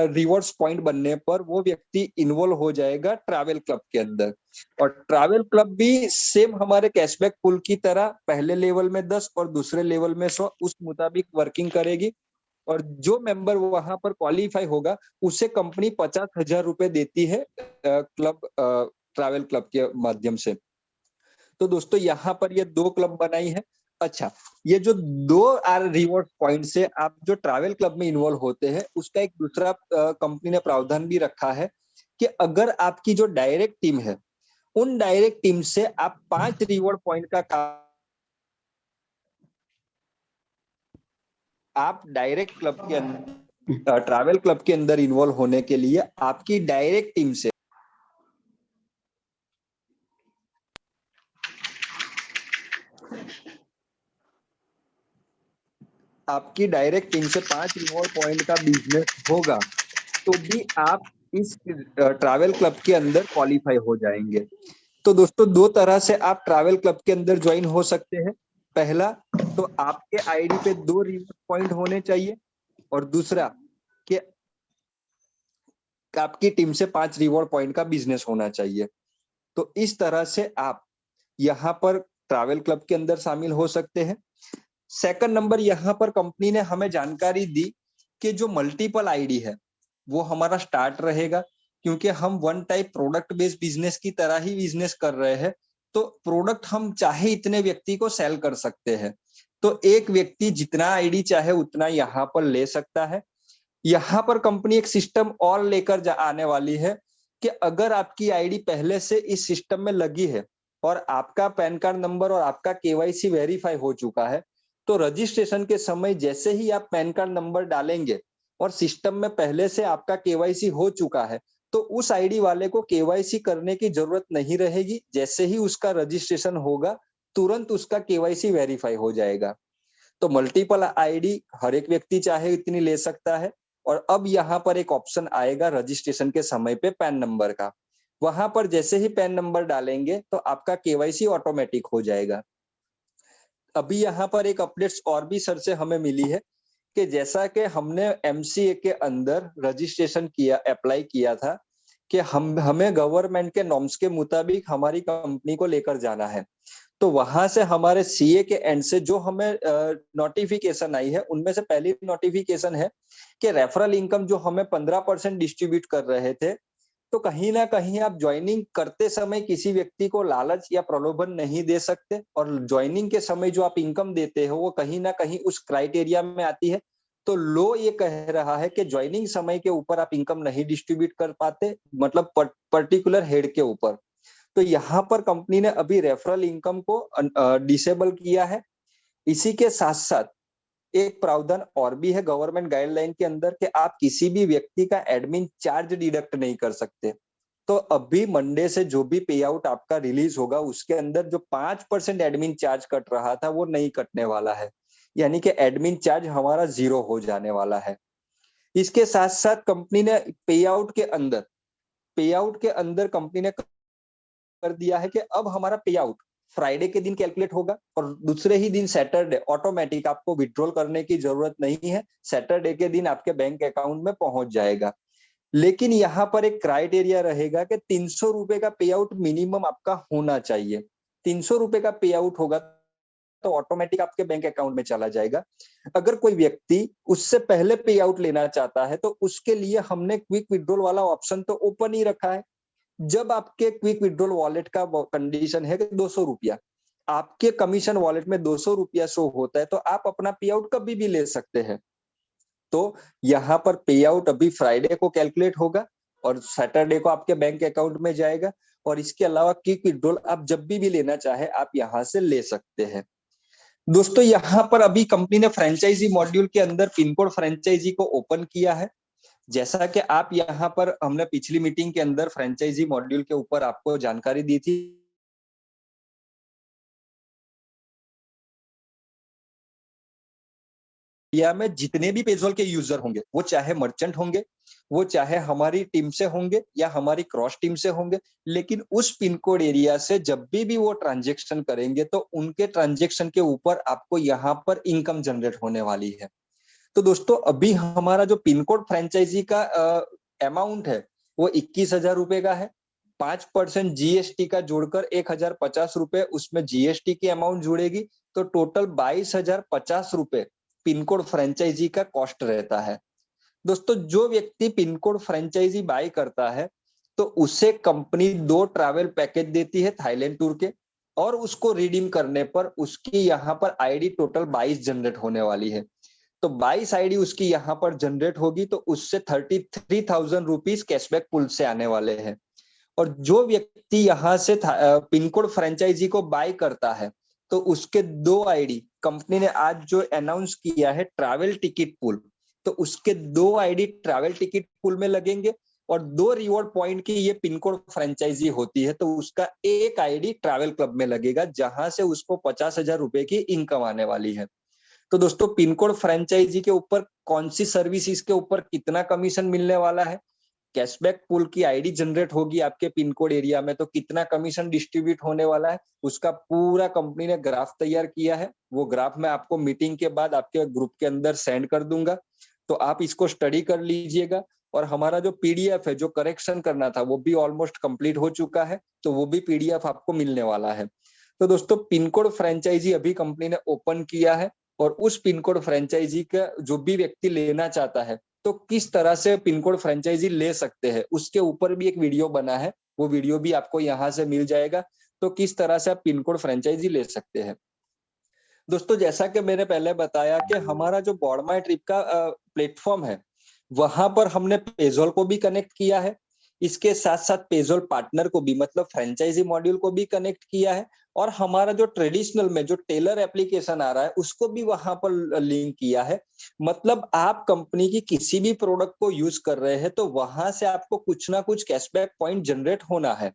रिवॉर्ड्स पॉइंट बनने पर वो व्यक्ति इन्वॉल्व हो जाएगा ट्रैवल क्लब के अंदर। और ट्रैवल क्लब भी सेम हमारे कैशबैक पूल की तरह पहले लेवल में 10 और दूसरे लेवल में 100 उस मुताबिक वर्किंग करेगी। और जो मेंबर वहां पर क्वालिफाई होगा, उसे कंपनी 50,000 रुपए देती है ट्रैवल क्लब के माध्यम से। तो दोस्तों यहाँ पर ये 2 क्लब बनाई है। अच्छा, ये जो 2 रिवॉर्ड पॉइंट से आप जो ट्रैवल क्लब में इन्वॉल्व होते हैं, उसका एक दूसरा कंपनी ने प्रावधान भी रखा है कि अगर आपकी जो डायरेक्ट टीम है, उन डायरेक्ट टीम से आप 5 रिवॉर्ड पॉइंट का काम आप डायरेक्ट क्लब के अंदर ट्रैवल क्लब के अंदर इन्वॉल्व होने के लिए आपकी डायरेक्ट टीम से आपकी डायरेक्ट टीम से 5 रिवॉर्ड पॉइंट का बिजनेस होगा तो भी आप इस ट्रैवल क्लब के अंदर क्वालिफाई हो जाएंगे। तो दोस्तों दो तरह से आप ट्रैवल क्लब के अंदर ज्वाइन हो सकते हैं। पहला तो आपके आईडी पे 2 रिवॉर्ड पॉइंट होने चाहिए और दूसरा कि आपकी टीम से 5 रिवॉर्ड पॉइंट का बिजनेस होना चाहिए। तो इस तरह से आप यहाँ पर ट्रैवल क्लब के अंदर शामिल हो सकते हैं। सेकंड नंबर, यहाँ पर कंपनी ने हमें जानकारी दी कि जो मल्टीपल आईडी है वो हमारा स्टार्ट रहेगा, क्योंकि हम one type product based business की तरह ही बिजनेस कर रहे हैं। तो प्रोडक्ट हम चाहे इतने व्यक्ति को सेल कर सकते हैं। तो एक व्यक्ति जितना आईडी चाहे उतना यहाँ पर ले सकता है। यहाँ पर कंपनी एक सिस्टम और लेकर आने वाली है कि अगर आपकी आईडी पहले से इस सिस्टम में लगी है और आपका पैन कार्ड नंबर और आपका केवाईसी वेरीफाई हो चुका है, तो रजिस्ट्रेशन के समय जैसे ही आप पैन कार्ड नंबर डालेंगे और सिस्टम में पहले से आपका केवाईसी हो चुका है, तो उस आईडी वाले को केवाईसी करने की जरूरत नहीं रहेगी। जैसे ही उसका रजिस्ट्रेशन होगा तुरंत उसका केवाईसी वेरीफाई हो जाएगा। तो मल्टीपल आईडी हर एक व्यक्ति चाहे इतनी ले सकता है। और अब यहाँ पर एक ऑप्शन आएगा रजिस्ट्रेशन के समय पे पैन नंबर का। वहां पर जैसे ही पैन नंबर डालेंगे तो आपका केवाईसी ऑटोमेटिक हो जाएगा। अभी यहाँ पर एक अपडेट्स और भी सर से हमें मिली है कि जैसा कि हमने एमसीए के अंदर रजिस्ट्रेशन किया, अप्लाई किया था कि हमें गवर्नमेंट के नॉर्म्स के मुताबिक हमारी कंपनी को लेकर जाना है। तो वहां से हमारे सीए के एंड से जो हमें नोटिफिकेशन आई है, उनमें से पहली नोटिफिकेशन है कि रेफरल इनकम जो हमें 15% डिस्ट्रीब्यूट कर रहे थे, तो कहीं ना कहीं आप ज्वाइनिंग करते समय किसी व्यक्ति को लालच या प्रलोभन नहीं दे सकते, और ज्वाइनिंग के समय जो आप इनकम देते हो वो कहीं ना कहीं उस क्राइटेरिया में आती है। तो लो ये कह रहा है कि ज्वाइनिंग समय के ऊपर आप इनकम नहीं डिस्ट्रीब्यूट कर पाते, मतलब पर्टिकुलर हेड के ऊपर। तो यहाँ पर कंपनी ने अभी रेफरल इनकम को डिसेबल किया है। इसी के साथ साथ एक प्रावधान और भी है गवर्नमेंट गाइडलाइन के अंदर कि आप किसी भी व्यक्ति का एडमिन चार्ज डिडक्ट नहीं कर सकते। तो अभी मंडे से जो भी पे आउट आपका रिलीज होगा उसके अंदर जो 5% एडमिन चार्ज कट रहा था वो नहीं कटने वाला है, यानी कि एडमिन चार्ज हमारा 0 हो जाने वाला है। इसके साथ साथ कंपनी ने पे आउट के अंदर कंपनी ने कर दिया है कि अब हमारा पे आउट फ्राइडे के दिन कैलकुलेट होगा और दूसरे ही दिन सैटरडे ऑटोमेटिक आपको विड्रॉल करने की जरूरत नहीं है। सैटरडे के दिन आपके बैंक अकाउंट में पहुंच जाएगा। लेकिन यहाँ पर एक क्राइटेरिया रहेगा कि 300 रुपए का पे आउट मिनिमम आपका होना चाहिए। 300 रुपए का पे आउट होगा तो ऑटोमेटिक आपके बैंक अकाउंट में चला जाएगा। अगर कोई व्यक्ति उससे पहले पे आउट लेना चाहता है तो उसके लिए हमने क्विक विड्रॉल वाला ऑप्शन तो ओपन ही रखा है। जब आपके क्विक विड्रॉल वॉलेट का कंडीशन है कि 200 रुपया, आपके कमीशन वॉलेट में 200 रुपया शो होता है, तो आप अपना पे आउट कभी भी ले सकते हैं। तो यहाँ पर पे आउट अभी फ्राइडे को कैलकुलेट होगा और सैटरडे को आपके बैंक अकाउंट में जाएगा। और इसके अलावा क्विक विड्रॉल आप जब भी लेना चाहे आप यहाँ से ले सकते हैं। दोस्तों यहाँ पर अभी कंपनी ने फ्रेंचाइजी मॉड्यूल के अंदर पिन कोड फ्रेंचाइजी को ओपन किया है। जैसा कि आप यहाँ पर हमने पिछली मीटिंग के अंदर फ्रेंचाइजी मॉड्यूल के ऊपर आपको जानकारी दी थी। इंडिया में जितने भी पेजोल के यूजर होंगे, वो चाहे मर्चेंट होंगे, वो चाहे हमारी टीम से होंगे या हमारी क्रॉस टीम से होंगे, लेकिन उस पिन कोड एरिया से जब भी वो ट्रांजेक्शन करेंगे तो उनके ट्रांजेक्शन के ऊपर आपको यहाँ पर इनकम जनरेट होने वाली है। तो दोस्तों अभी हमारा जो पिन कोड फ्रेंचाइजी का अमाउंट है वो 21,000 रुपए का है। 5% जीएसटी का जोड़कर 1,050 रुपए उसमें जीएसटी की अमाउंट जुड़ेगी, तो टोटल 22,050 रुपए पिन कोड फ्रेंचाइजी का कॉस्ट रहता है। दोस्तों जो व्यक्ति पिन कोड फ्रेंचाइजी बाय करता है तो उसे कंपनी 2 ट्रैवल पैकेज देती है थाईलैंड टूर के, और उसको रिडीम करने पर उसकी यहाँ पर आईडी टोटल 22 जनरेट होने वाली है। तो 22 आईडी उसकी यहाँ पर जनरेट होगी तो उससे 33,000 रुपीज कैशबैक पुल से आने वाले हैं। और जो व्यक्ति यहाँ से पिन कोड फ्रेंचाइजी को बाय करता है तो उसके 2 आईडी, कंपनी ने आज जो अनाउंस किया है ट्रैवल टिकट पूल, तो उसके 2 आईडी ट्रैवल टिकट पूल में लगेंगे और 2 रिवॉर्ड पॉइंट की ये पिन कोड फ्रेंचाइजी होती है तो उसका 1 आईडी ट्रैवल क्लब में लगेगा, जहां से उसको 50,000 रुपए की इनकम आने वाली है। तो दोस्तों पिन कोड फ्रेंचाइजी के ऊपर कौन सी सर्विसेज के ऊपर कितना कमीशन मिलने वाला है, कैशबैक पूल की आईडी जनरेट होगी आपके पिन कोड एरिया में तो कितना कमीशन डिस्ट्रीब्यूट होने वाला है, उसका पूरा कंपनी ने ग्राफ तैयार किया है। वो ग्राफ मैं आपको मीटिंग के बाद आपके ग्रुप के अंदर सेंड कर दूंगा, तो आप इसको स्टडी कर लीजिएगा। और हमारा जो पीडीएफ है जो करेक्शन करना था वो भी ऑलमोस्ट कंप्लीट हो चुका है, तो वो भी पीडीएफ आपको मिलने वाला है। तो दोस्तों पिन कोड फ्रेंचाइजी अभी कंपनी ने ओपन किया है और उस पिन कोड फ्रेंचाइजी का जो भी व्यक्ति लेना चाहता है तो किस तरह से पिन कोड फ्रेंचाइजी ले सकते हैं उसके ऊपर भी एक वीडियो बना है, वो वीडियो भी आपको यहाँ से मिल जाएगा। तो किस तरह से आप पिन कोड फ्रेंचाइजी ले सकते हैं। दोस्तों जैसा कि मैंने पहले बताया कि हमारा जो बॉडमाई ट्रिप का प्लेटफॉर्म है वहां पर हमने पेजोल को भी कनेक्ट किया है, इसके साथ साथ पेजोल पार्टनर को भी मतलब फ्रेंचाइजी मॉड्यूल को भी कनेक्ट किया है और हमारा जो ट्रेडिशनल में जो टेलर एप्लीकेशन आ रहा है उसको भी वहां पर लिंक किया है। मतलब आप कंपनी की किसी भी प्रोडक्ट को यूज कर रहे हैं तो वहां से आपको कुछ ना कुछ कैशबैक पॉइंट जनरेट होना है।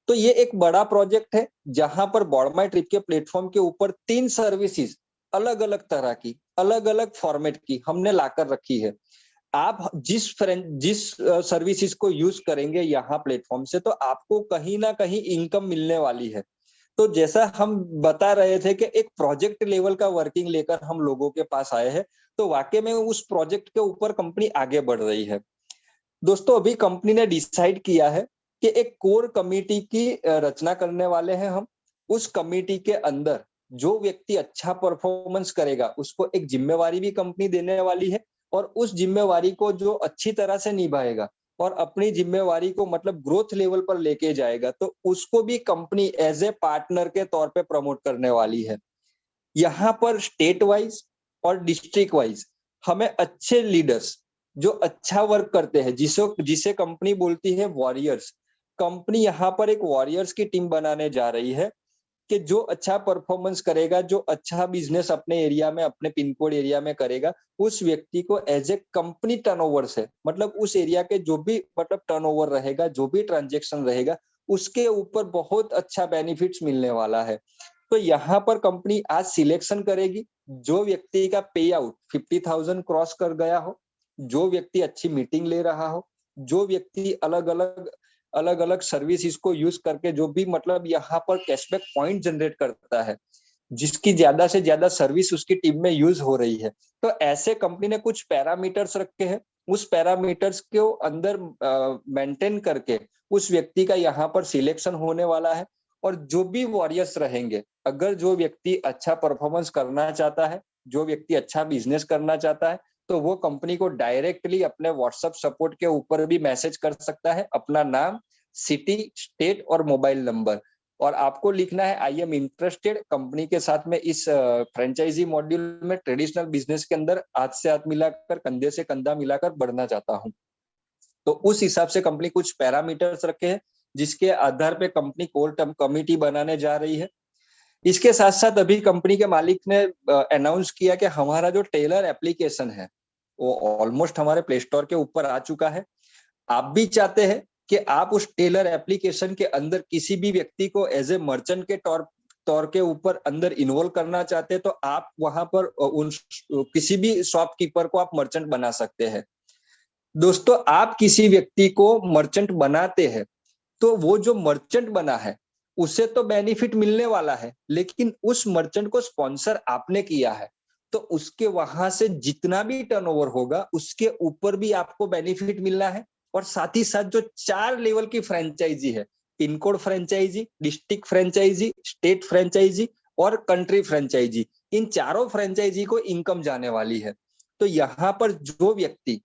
तो ये एक बड़ा प्रोजेक्ट है जहां पर बॉडमाई ट्रिप के प्लेटफॉर्म के ऊपर 3 सर्विसेज अलग अलग तरह की अलग अलग फॉर्मेट की हमने लाकर रखी है। आप जिस सर्विसेज को यूज करेंगे यहाँ प्लेटफॉर्म से तो आपको कहीं ना कहीं इनकम मिलने वाली है। तो जैसा हम बता रहे थे कि एक प्रोजेक्ट लेवल का वर्किंग लेकर हम लोगों के पास आए हैं, तो वाकई में उस प्रोजेक्ट के ऊपर कंपनी आगे बढ़ रही है। दोस्तों अभी कंपनी ने डिसाइड किया है कि एक कोर कमेटी की रचना करने वाले हैं हम। उस कमेटी के अंदर जो व्यक्ति अच्छा परफॉर्मेंस करेगा उसको एक जिम्मेवारी भी कंपनी देने वाली है और उस जिम्मेवारी को जो अच्छी तरह से निभाएगा और अपनी जिम्मेवारी को मतलब ग्रोथ लेवल पर लेके जाएगा तो उसको भी कंपनी एज ए पार्टनर के तौर पे प्रमोट करने वाली है। यहाँ पर स्टेट वाइज और डिस्ट्रिक्ट वाइज हमें अच्छे लीडर्स जो अच्छा वर्क करते हैं जिसे कंपनी बोलती है वॉरियर्स, कंपनी यहाँ पर एक वॉरियर्स की टीम बनाने जा रही है कि जो अच्छा परफॉर्मेंस करेगा, जो अच्छा बिजनेस अपने एरिया में अपने पिन कोड एरिया में करेगा, उस व्यक्ति को एज ए कंपनी टर्नओवर से मतलब उस एरिया के जो भी मतलब टर्नओवर रहेगा, जो भी ट्रांजेक्शन रहेगा, उसके ऊपर बहुत अच्छा बेनिफिट्स मिलने वाला है। तो यहाँ पर कंपनी आज सिलेक्शन करेगी, जो व्यक्ति का पे आउट 50,000 क्रॉस कर गया हो, जो व्यक्ति अच्छी मीटिंग ले रहा हो, जो व्यक्ति अलग अलग सर्विस इसको यूज करके जो भी मतलब यहाँ पर कैशबैक पॉइंट जनरेट करता है, जिसकी ज्यादा से ज्यादा सर्विस उसकी टीम में यूज हो रही है, तो ऐसे कंपनी ने कुछ पैरामीटर्स रखे हैं। उस पैरामीटर्स को अंदर मेंटेन करके उस व्यक्ति का यहाँ पर सिलेक्शन होने वाला है। और जो भी वॉरियर्स रहेंगे, अगर जो व्यक्ति अच्छा परफॉर्मेंस करना चाहता है, जो व्यक्ति अच्छा बिजनेस करना चाहता है, तो वो कंपनी को डायरेक्टली अपने व्हाट्सएप सपोर्ट के ऊपर भी मैसेज कर सकता है, अपना नाम, सिटी, स्टेट और मोबाइल नंबर, और आपको लिखना है आई एम इंटरेस्टेड कंपनी के साथ में इस फ्रेंचाइजी मॉड्यूल में ट्रेडिशनल बिजनेस के अंदर हाथ से हाथ मिलाकर कंधे से कंधा मिलाकर बढ़ना चाहता हूँ। तो उस हिसाब से कंपनी कुछ पैरामीटर्स रखे हैं जिसके आधार पे कंपनी कोर कमेटी बनाने जा रही है। इसके साथ साथ अभी कंपनी के मालिक ने अनाउंस किया कि हमारा जो टेलर एप्लीकेशन है वो ऑलमोस्ट हमारे प्ले स्टोर के ऊपर आ चुका है। आप भी चाहते हैं कि आप उस टेलर एप्लीकेशन के अंदर किसी भी व्यक्ति को एज ए मर्चेंट के तौर के ऊपर अंदर इन्वॉल्व करना चाहते हैं तो आप वहां पर उन किसी भी शॉपकीपर को आप मर्चेंट बना सकते हैं। दोस्तों आप किसी व्यक्ति को मर्चेंट बनाते हैं तो वो जो मर्चेंट बना है उसे तो बेनिफिट मिलने वाला है, लेकिन उस मर्चेंट को स्पॉन्सर आपने किया है तो उसके वहां से जितना भी टर्नओवर होगा उसके ऊपर भी आपको बेनिफिट मिलना है। और साथ ही साथ जो 4 लेवल की फ्रेंचाइजी है, pin code franchisee, district franchisee, state franchisee और कंट्री फ्रेंचाइजी, इन चारों फ्रेंचाइजी को इनकम जाने वाली है। तो यहाँ पर जो व्यक्ति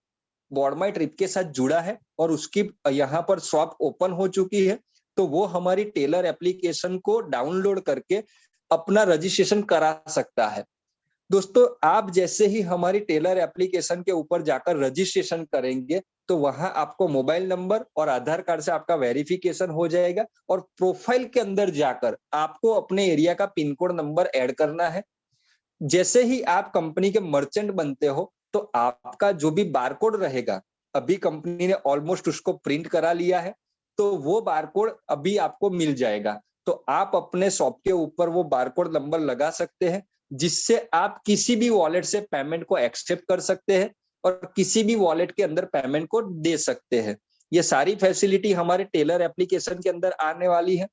बॉडमाई ट्रिप के साथ जुड़ा है और उसकी यहाँ पर शॉप ओपन हो चुकी है तो वो हमारी टेलर एप्लीकेशन को डाउनलोड करके अपना रजिस्ट्रेशन करा सकता है। दोस्तों आप जैसे ही हमारी टेलर एप्लीकेशन के ऊपर जाकर रजिस्ट्रेशन करेंगे तो वहां आपको मोबाइल नंबर और आधार कार्ड से आपका वेरिफिकेशन हो जाएगा और प्रोफाइल के अंदर जाकर आपको अपने एरिया का पिन कोड नंबर ऐड करना है। जैसे ही आप कंपनी के मर्चेंट बनते हो तो आपका जो भी बारकोड रहेगा, अभी कंपनी ने ऑलमोस्ट उसको प्रिंट करा लिया है, तो वो बारकोड अभी आपको मिल जाएगा। तो आप अपने शॉप के ऊपर वो बारकोड नंबर लगा सकते हैं, जिससे आप किसी भी वॉलेट से पेमेंट को एक्सेप्ट कर सकते हैं और किसी भी वॉलेट के अंदर पेमेंट को दे सकते हैं। ये सारी फैसिलिटी हमारे टेलर एप्लीकेशन के अंदर आने वाली है।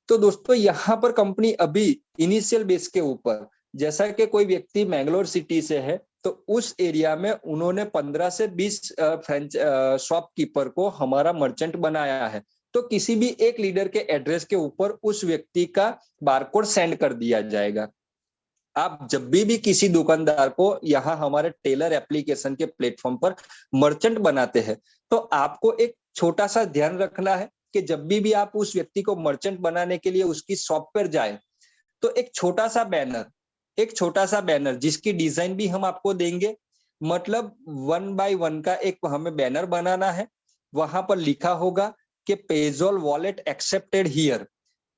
तो दोस्तों यहाँ पर कंपनी अभी इनिशियल बेस के ऊपर, जैसा कि कोई व्यक्ति मैंगलोर सिटी से है तो उस एरिया में उन्होंने 15 से 20 फ्रेंच शॉपकीपर को हमारा मर्चेंट बनाया है। तो किसी भी एक लीडर के एड्रेस के ऊपर उस व्यक्ति का बारकोड सेंड कर दिया जाएगा। आप जब भी किसी दुकानदार को यहाँ हमारे टेलर एप्लीकेशन के प्लेटफॉर्म पर मर्चेंट बनाते हैं तो आपको एक छोटा सा ध्यान रखना है कि जब भी आप उस व्यक्ति को मर्चेंट बनाने के लिए उसकी शॉप पर जाए तो एक छोटा सा बैनर जिसकी डिजाइन भी हम आपको देंगे, मतलब 1 बाय 1 का एक हमें बैनर बनाना है। वहां पर लिखा होगा कि पेजोल वॉलेट एक्सेप्टेड हियर,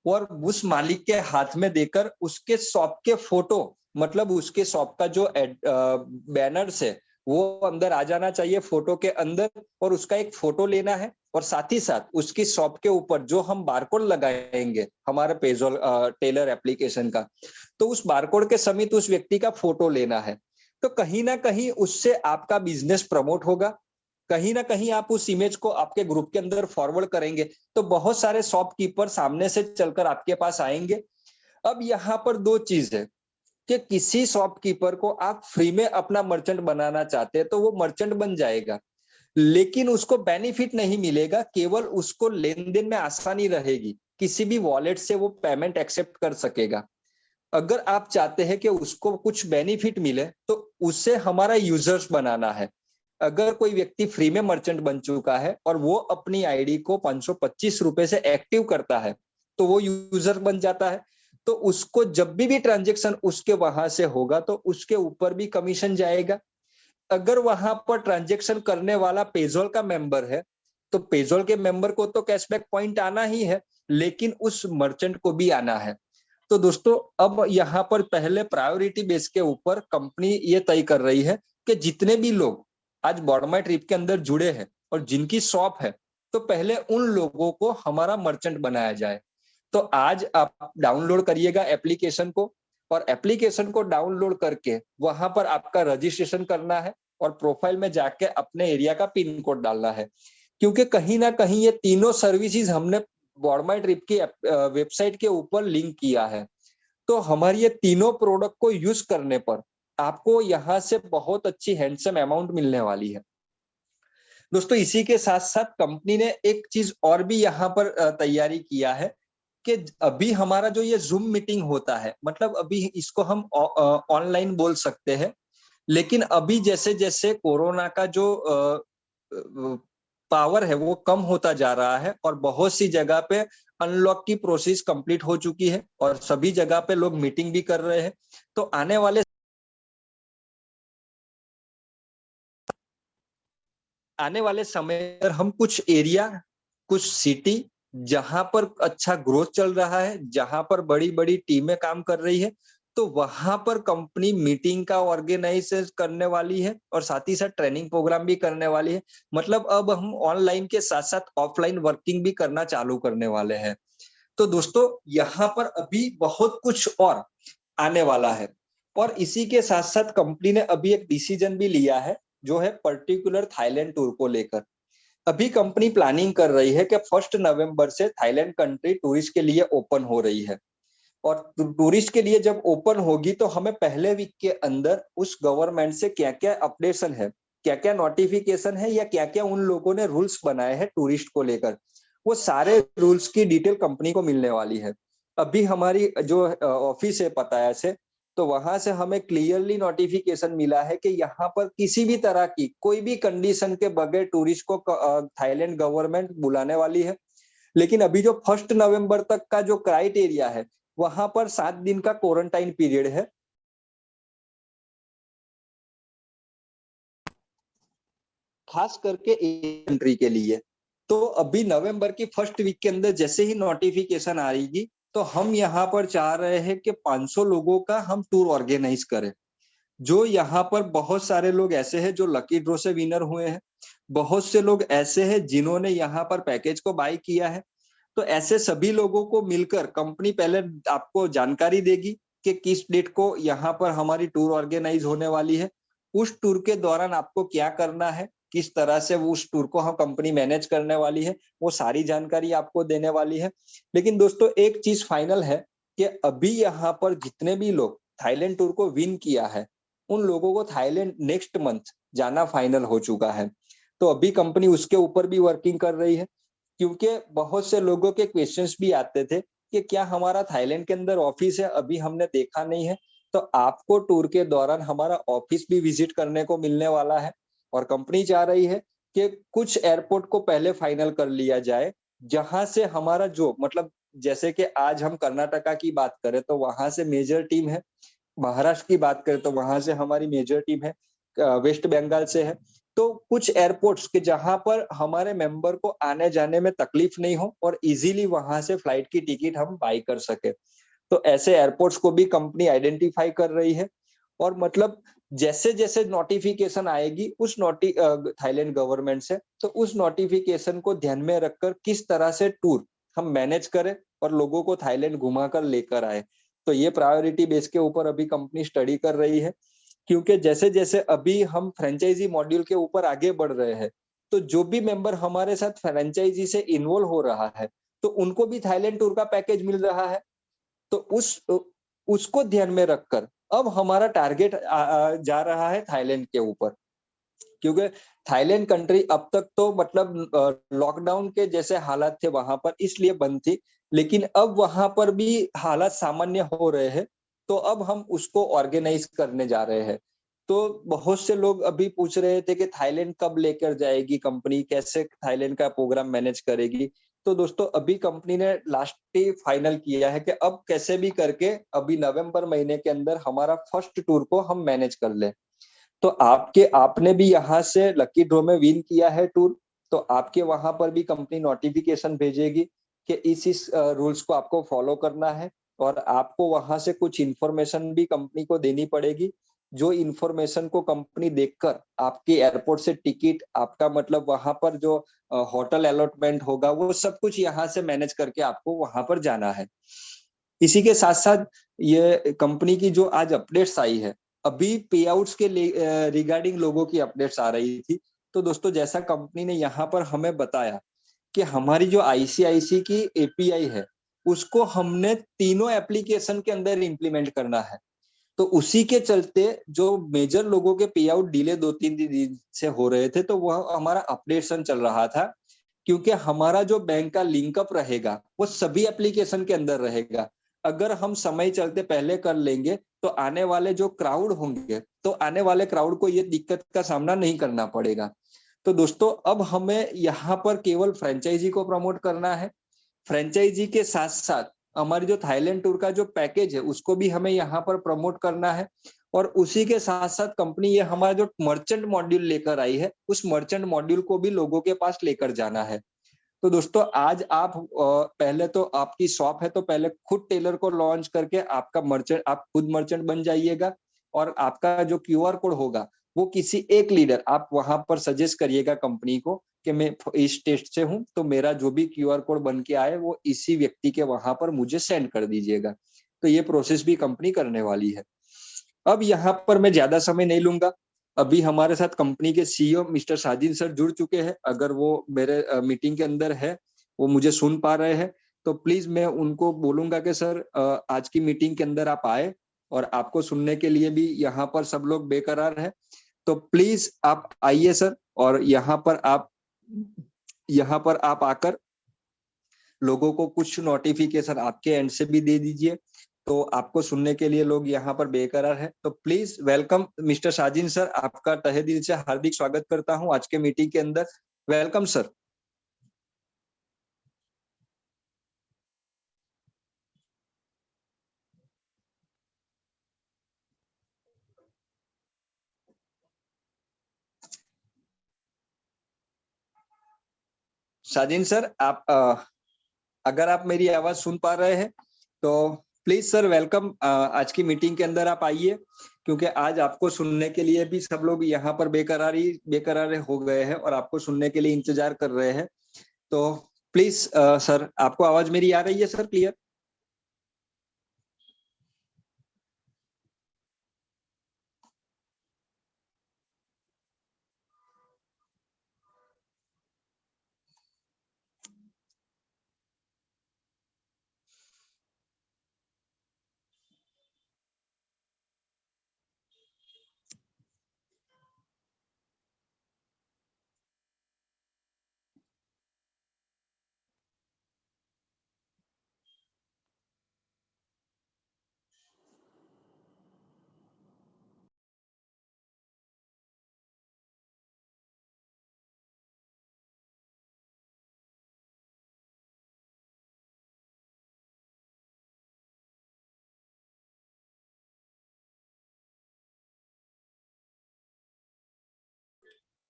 और उस मालिक के हाथ में देकर उसके शॉप के फोटो, मतलब उसके शॉप का जो बैनर है वो अंदर आ जाना चाहिए फोटो के अंदर, और उसका एक फोटो लेना है और साथ ही साथ उसकी शॉप के ऊपर जो हम बारकोड लगाएंगे हमारे पेजोल टेलर एप्लीकेशन का, तो उस बारकोड के समेत उस व्यक्ति का फोटो लेना है। तो कहीं ना कहीं उससे आपका बिजनेस प्रमोट होगा, कहीं ना कहीं आप उस इमेज को आपके ग्रुप के अंदर फॉरवर्ड करेंगे तो बहुत सारे शॉपकीपर सामने से चलकर आपके पास आएंगे। अब यहाँ पर दो चीज है कि किसी शॉपकीपर को आप फ्री में अपना मर्चेंट बनाना चाहते हैं तो वो मर्चेंट बन जाएगा, लेकिन उसको बेनिफिट नहीं मिलेगा, केवल उसको लेन देन में आसानी रहेगी, किसी भी वॉलेट से वो पेमेंट एक्सेप्ट कर सकेगा। अगर आप चाहते हैं कि उसको कुछ बेनिफिट मिले तो उसे हमारा यूजर्स बनाना है। अगर कोई व्यक्ति फ्री में मर्चेंट बन चुका है और वो अपनी आईडी को 525 रुपए से एक्टिव करता है तो वो यूजर बन जाता है, तो उसको जब भी ट्रांजेक्शन उसके वहां से होगा तो उसके ऊपर भी कमीशन जाएगा। अगर वहां पर ट्रांजेक्शन करने वाला पेजोल का मेंबर है तो पेजोल के मेंबर को तो कैशबैक पॉइंट आना ही है, लेकिन उस मर्चेंट को भी आना है। तो दोस्तों अब यहाँ पर पहले प्रायोरिटी बेस के ऊपर कंपनी ये तय कर रही है कि जितने भी लोग आज बॉडमाई ट्रिप के अंदर जुड़े हैं और जिनकी शॉप है तो पहले उन लोगों को हमारा मर्चेंट बनाया जाए। तो आज आप डाउनलोड करिएगा एप्लीकेशन को, और एप्लीकेशन को डाउनलोड करके वहां पर आपका रजिस्ट्रेशन करना है और प्रोफाइल में जाके अपने एरिया का पिन कोड डालना है, क्योंकि कहीं ना कहीं ये तीनों सर्विसेज हमने बॉडमाई ट्रिप की वेबसाइट के ऊपर लिंक किया है। तो हमारी ये तीनों प्रोडक्ट को यूज करने पर आपको यहाँ से बहुत अच्छी हैंडसम अमाउंट मिलने वाली है। दोस्तों इसी के साथ साथ कंपनी ने एक चीज और भी यहाँ पर तैयारी किया है कि अभी हमारा जो ये जूम मीटिंग होता है, मतलब अभी इसको हम ऑनलाइन बोल सकते हैं, लेकिन अभी जैसे जैसे कोरोना का जो पावर है वो कम होता जा रहा है और बहुत सी जगह पे अनलॉक की प्रोसेस कंप्लीट हो चुकी है और सभी जगह पे लोग मीटिंग भी कर रहे हैं। तो आने वाले समय पर हम कुछ एरिया, कुछ सिटी जहां पर अच्छा ग्रोथ चल रहा है, जहां पर बड़ी-बड़ी टीमें काम कर रही है, तो वहां पर कंपनी मीटिंग का ऑर्गेनाइज करने वाली है और साथ ही साथ ट्रेनिंग प्रोग्राम भी करने वाली है। मतलब अब हम ऑनलाइन के साथ-साथ ऑफलाइन वर्किंग भी करना चालू करने वाले हैं। तो दोस्तों यहाँ पर अभी बहुत कुछ और आने वाला है, और इसी के साथ-साथ कंपनी ने अभी एक डिसीजन भी लिया है जो है पर्टिकुलर थाईलैंड टूर को लेकर। अभी कंपनी प्लानिंग कर रही है कि 1 नवंबर से थाईलैंड कंट्री टूरिस्ट के लिए ओपन हो रही है, और टूरिस्ट के लिए जब ओपन होगी तो हमें पहले वीक के अंदर उस गवर्नमेंट से क्या-क्या अपडेशन है, क्या-क्या नोटिफिकेशन है या क्या-क्या उन लोगों ने रूल्स बनाए हैं टूरिस्ट को लेकर, वो सारे रूल्स की डिटेल कंपनी को मिलने वाली है। अभी हमारी जो ऑफिस है पताया से, तो वहां से हमें क्लियरली नोटिफिकेशन मिला है कि यहाँ पर किसी भी तरह की कोई भी कंडीशन के बगैर टूरिस्ट को थाईलैंड गवर्नमेंट बुलाने वाली है। लेकिन अभी जो 1 नवंबर तक का जो क्राइटेरिया है वहां पर 7 दिन का क्वारंटाइन पीरियड है, खास करके कंट्री के लिए। तो अभी नवंबर की फर्स्ट वीक के अंदर जैसे ही नोटिफिकेशन आएगी तो हम यहाँ पर चाह रहे हैं कि 500 लोगों का हम टूर ऑर्गेनाइज करें। जो यहाँ पर बहुत सारे लोग ऐसे हैं जो लकी ड्रॉ से विनर हुए हैं, बहुत से लोग ऐसे हैं जिन्होंने यहाँ पर पैकेज को बाय किया है। तो ऐसे सभी लोगों को मिलकर कंपनी पहले आपको जानकारी देगी कि किस डेट को यहाँ पर हमारी टूर ऑर्गेनाइज होने वाली है। उस टूर के दौरान आपको क्या करना है, किस तरह से वो उस टूर को हम कंपनी मैनेज करने वाली है, वो सारी जानकारी आपको देने वाली है। लेकिन दोस्तों एक चीज फाइनल है कि अभी यहाँ पर जितने भी लोग थाईलैंड टूर को विन किया है, उन लोगों को थाईलैंड नेक्स्ट मंथ जाना फाइनल हो चुका है। तो अभी कंपनी उसके ऊपर भी वर्किंग कर रही है, क्योंकि बहुत से लोगों के क्वेश्चंस भी आते थे कि क्या हमारा थाईलैंड के अंदर ऑफिस है, अभी हमने देखा नहीं है। तो आपको टूर के दौरान हमारा ऑफिस भी विजिट करने को मिलने वाला है। और कंपनी चाह रही है कि कुछ एयरपोर्ट को पहले फाइनल कर लिया जाए, जहां से हमारा जो मतलब जैसे कि आज हम कर्नाटका की बात करें तो वहां से मेजर टीम है, महाराष्ट्र की बात करें तो वहां से हमारी मेजर टीम है, वेस्ट बंगाल से है। तो कुछ एयरपोर्ट्स के जहां पर हमारे मेंबर को आने जाने में तकलीफ नहीं हो और इजीली वहां से फ्लाइट की टिकट हम बाय कर सके, तो ऐसे एयरपोर्ट्स को भी कंपनी आइडेंटिफाई कर रही है। और मतलब जैसे जैसे नोटिफिकेशन आएगी उस थाईलैंड गवर्नमेंट से, तो उस नोटिफिकेशन को ध्यान में रखकर किस तरह से टूर हम मैनेज करें और लोगों को थाईलैंड घुमाकर लेकर आए, तो ये प्रायोरिटी बेस के ऊपर अभी कंपनी स्टडी कर रही है। क्योंकि जैसे जैसे अभी हम फ्रेंचाइजी मॉड्यूल के ऊपर आगे बढ़ रहे हैं, तो जो भी मेंबर हमारे साथ फ्रेंचाइजी से इन्वॉल्व हो रहा है, तो उनको भी थाईलैंड टूर का पैकेज मिल रहा है। तो उसको ध्यान में रखकर अब हमारा टारगेट जा रहा है थाईलैंड के ऊपर। क्योंकि थाईलैंड कंट्री अब तक तो मतलब लॉकडाउन के जैसे हालात थे वहां पर, इसलिए बंद थी। लेकिन अब वहां पर भी हालात सामान्य हो रहे हैं, तो अब हम उसको ऑर्गेनाइज करने जा रहे हैं। तो बहुत से लोग अभी पूछ रहे थे कि थाईलैंड कब लेकर जाएगी कंपनी, कैसे थाईलैंड का प्रोग्राम मैनेज करेगी। तो दोस्तों अभी कंपनी ने लास्ट ही फाइनल किया है कि अब कैसे भी करके अभी नवंबर महीने के अंदर हमारा फर्स्ट टूर को हम मैनेज कर ले। तो आपने भी यहाँ से लकी ड्रॉ में विन किया है टूर, तो आपके वहां पर भी कंपनी नोटिफिकेशन भेजेगी कि इस रूल्स को आपको फॉलो करना है। और आपको वहां से कुछ इन्फॉर्मेशन भी कंपनी को देनी पड़ेगी, जो इन्फॉर्मेशन को कंपनी देखकर आपके एयरपोर्ट से टिकट, आपका मतलब वहां पर जो होटल अलॉटमेंट होगा, वो सब कुछ यहाँ से मैनेज करके आपको वहां पर जाना है। इसी के साथ साथ ये कंपनी की जो आज अपडेट्स आई है, अभी पे आउट्स के रिगार्डिंग लोगों की अपडेट्स आ रही थी। तो दोस्तों जैसा कंपनी ने यहाँ पर हमें बताया कि हमारी जो आईसीआईसी की एपीआई है, उसको हमने तीनों एप्लीकेशन के अंदर इम्प्लीमेंट करना है। तो उसी के चलते जो मेजर लोगों के पे आउट डिले 2-3 दिन से हो रहे थे, तो वह हमारा अपडेशन चल रहा था। क्योंकि हमारा जो बैंक का लिंकअप रहेगा वो सभी एप्लीकेशन के अंदर रहेगा। अगर हम समय चलते पहले कर लेंगे तो आने वाले जो क्राउड होंगे, तो आने वाले क्राउड को ये दिक्कत का सामना नहीं करना पड़ेगा। तो दोस्तों अब हमें यहाँ पर केवल फ्रेंचाइजी को प्रमोट करना है। फ्रेंचाइजी के साथ साथ हमारी जो थाईलैंड टूर का जो पैकेज है उसको भी हमें यहाँ पर प्रमोट करना है। और उसी के साथ साथ कंपनी ये हमारा जो मर्चेंट मॉड्यूल लेकर आई है, उस मर्चेंट मॉड्यूल को भी लोगों के पास लेकर जाना है। तो दोस्तों आज आप पहले तो आपकी शॉप है तो पहले खुद टेलर को लॉन्च करके आपका मर्चेंट, आप खुद मर्चेंट बन जाइएगा। और आपका जो क्यूआर कोड होगा वो किसी एक लीडर आप वहां पर सजेस्ट करिएगा कंपनी को कि मैं इस स्टेट से हूँ, तो मेरा जो भी क्यूआर कोड बन के आए वो इसी व्यक्ति के वहां पर मुझे सेंड कर दीजिएगा। तो ये प्रोसेस भी कंपनी करने वाली है। अब यहाँ पर मैं ज्यादा समय नहीं लूंगा। अभी हमारे साथ कंपनी के सीईओ मिस्टर साजिद सर जुड़ चुके हैं। अगर वो मेरे मीटिंग के अंदर है, वो मुझे सुन पा रहे हैं, तो प्लीज मैं उनको बोलूंगा कि सर आज की मीटिंग के अंदर आप आए, और आपको सुनने के लिए भी यहाँ पर सब लोग बेकरार है। तो प्लीज आप आइए सर, और यहाँ पर आप आकर लोगों को कुछ नोटिफिकेशन आपके एंड से भी दे दीजिए। तो आपको सुनने के लिए लोग यहाँ पर बेकरार है। तो प्लीज वेलकम मिस्टर साजिन सर, आपका तहे दिल से हार्दिक स्वागत करता हूँ आज के मीटिंग के अंदर। Welcome sir. साजिन सर, आप अगर आप मेरी आवाज सुन पा रहे हैं तो प्लीज सर वेलकम, आज की मीटिंग के अंदर आप आइए, क्योंकि आज आपको सुनने के लिए भी सब लोग यहाँ पर बेकरार हो गए हैं और आपको सुनने के लिए इंतजार कर रहे हैं। तो प्लीज सर, आपको आवाज मेरी आ रही है सर क्लियर?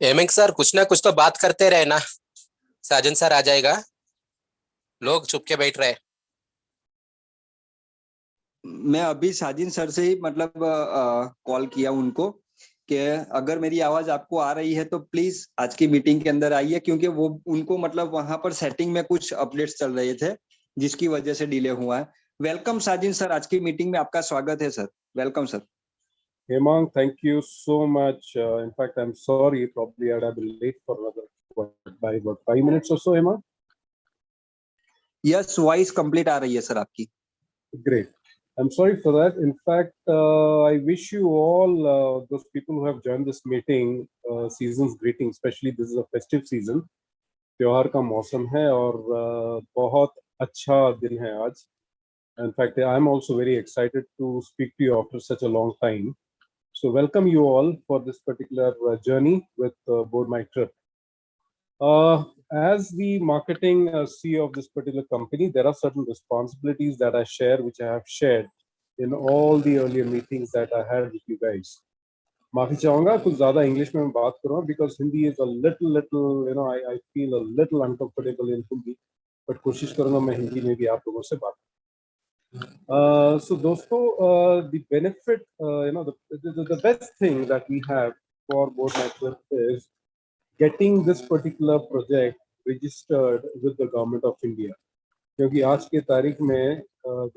हेमंत सर, कुछ ना कुछ तो बात करते रहे ना। साजन सर आ जाएगा, लोग चुप के बैठ रहे। मैं अभी साजिन सर से ही मतलब कॉल किया उनको कि अगर मेरी आवाज आपको आ रही है तो प्लीज आज की मीटिंग के अंदर आइए, क्योंकि वो उनको मतलब वहां पर सेटिंग में कुछ अपडेट्स चल रहे थे जिसकी वजह से डिले हुआ है। वेलकम साजिन सर, आज की मीटिंग में आपका स्वागत है sir. Welcome sir. Hemang, thank you so much. In fact, I'm sorry, probably I'd have been late for by about 5 minutes or so, Hemang. Yes, voice complete आ रही है सर आपकी। Great. I'm sorry for that. In fact, I wish you all, those people who have joined this meeting, season's greetings, especially this is a festive season. त्योहार का मौसम है और बहुत अच्छा दिन है आज. In fact, I'm also very excited to speak to you after such a long time. So welcome you all for this particular journey with Board My Trip. As the marketing CEO of this particular company, there are certain responsibilities that I share, which I have shared in all the earlier meetings that I had with you guys. माफी चाहूंगा कुछ ज्यादा English में बात करूँ because Hindi is a little, you know, I feel a little uncomfortable in Hindi, but कोशिश करूंगा मैं हिंदी में भी आप लोगों से बात. So दोस्तों, the benefit, you know, the best thing that we have for Board My Trip is getting this particular project registered with the government of India. क्योंकि आज के तारीख में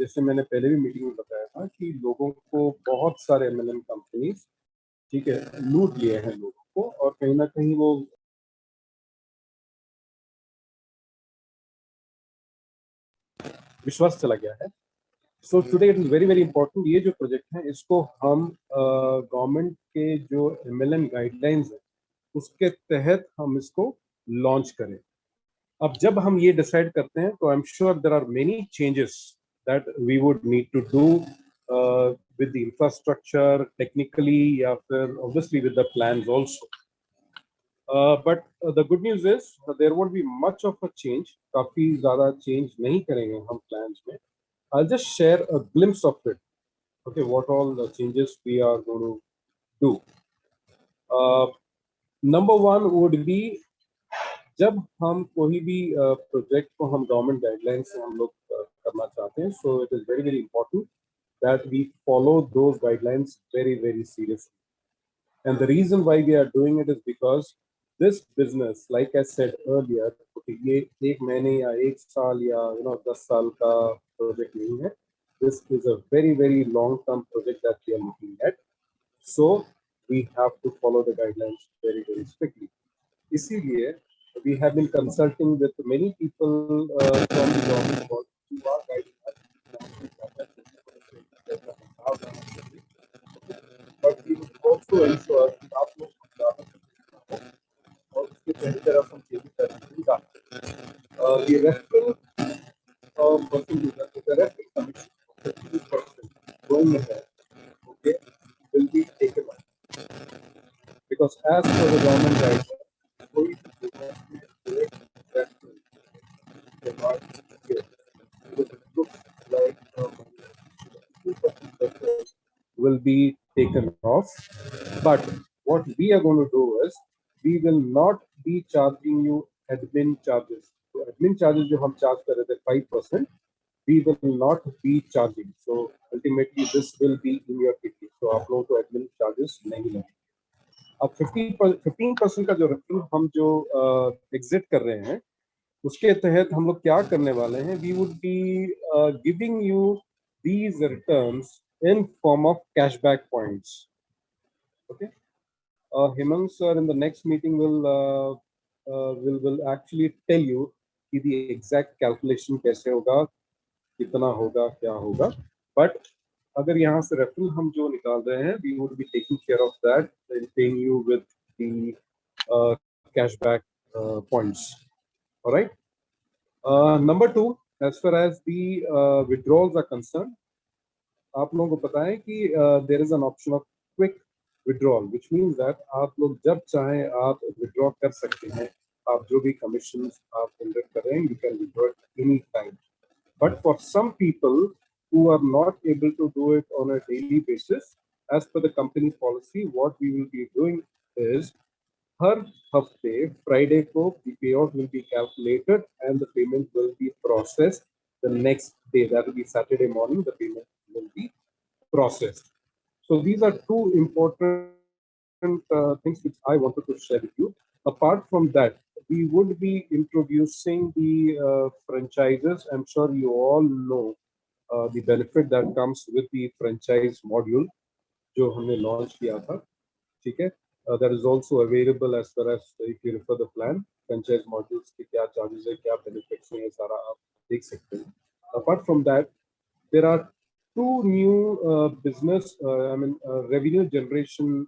जैसे मैंने पहले भी मीटिंग में बताया था कि लोगों को बहुत सारे MLM कंपनीज, ठीक है, लूट लिए हैं लोगों को और कहीं ना कहीं वो विश्वास चला गया है. So today it is very important, ये जो प्रोजेक्ट है इसको हम गवर्नमेंट के जो MLM गाइडलाइंस है उसके तहत हम इसको लॉन्च करें. अब जब हम ये डिसाइड करते हैं तो I am sure there are many changes that we would need to do with the infrastructure technically या फिर obviously with the plans also. But the good news is there won't be much of a change. काफी ज्यादा change नहीं करेंगे हम plans में. I'll just share a glimpse of it. Okay, what all the changes we are going to do. Number one would be जब हम कोई भी प्रोजेक्ट को हम गवर्नमेंट गाइडलाइंस से हम लोग करना चाहते हैं, so it is very important that we follow those guidelines very seriously. And the reason why we are doing it is because this business, like I said earlier, ये एक महीने या एक साल या 10 साल का प्रोजेक्ट नहीं है. This is a very long-term project that we are looking at. So we have to follow the guidelines very strictly. इसीलिए we have been consulting with many people from the government about who are guiding us. But we will also ensure that आप लोग और उसके पहले there are some changes that have been done. The referral the referral commission of 50% going ahead, okay, will be taken up. Because as per the government guidelines, कोई will be taken off. But what we are going to do is we will not be charging you admin charges. So admin charges जो हम charge कर रहे थे 5%, we will not be charging. So ultimately this will be in your kitty. So आप लोगों को admin charges नहीं लगेंगे. अब 15% का जो रेफरल हम जो एग्जिट कर रहे हैं उसके तहत हम लोग क्या करने वाले हैं, we would be giving you these returns in form of cashback points. Okay, Hemant sir in the next meeting will actually tell you कि the exact calculation कैसे होगा, कितना होगा, क्या होगा. बट अगर यहाँ से रेफरल हम जो निकाल रहे हैं, we would be taking care of that and paying you with the cashback points. All right. Number 2, as far as the withdrawals are concerned, आप लोगों को पता है कि there is an option of quick withdrawal, which means that आप लोग जब चाहें आप withdraw कर सकते हैं. आप जो भी commissions आप generate कर रहे हैं, you can withdraw at any time. But for some people who are not able to do it on a daily basis, as per the company policy, what we will be doing is हर हफ्ते Friday को the payout will be calculated and the payment will be processed the next day. That will be Saturday morning. The payment will be processed. So these are two important things which I wanted to share with you. Apart from that, we would be introducing the franchises. I'm sure you all know the benefit that comes with the franchise module जो हमने launch किया था. ठीक है, that is also available as far as if you refer the plan. Franchise modules के क्या charges है, क्या benefits हैं, ये सारा आप देख सकते हैं. Apart from that, there are two new business, revenue generation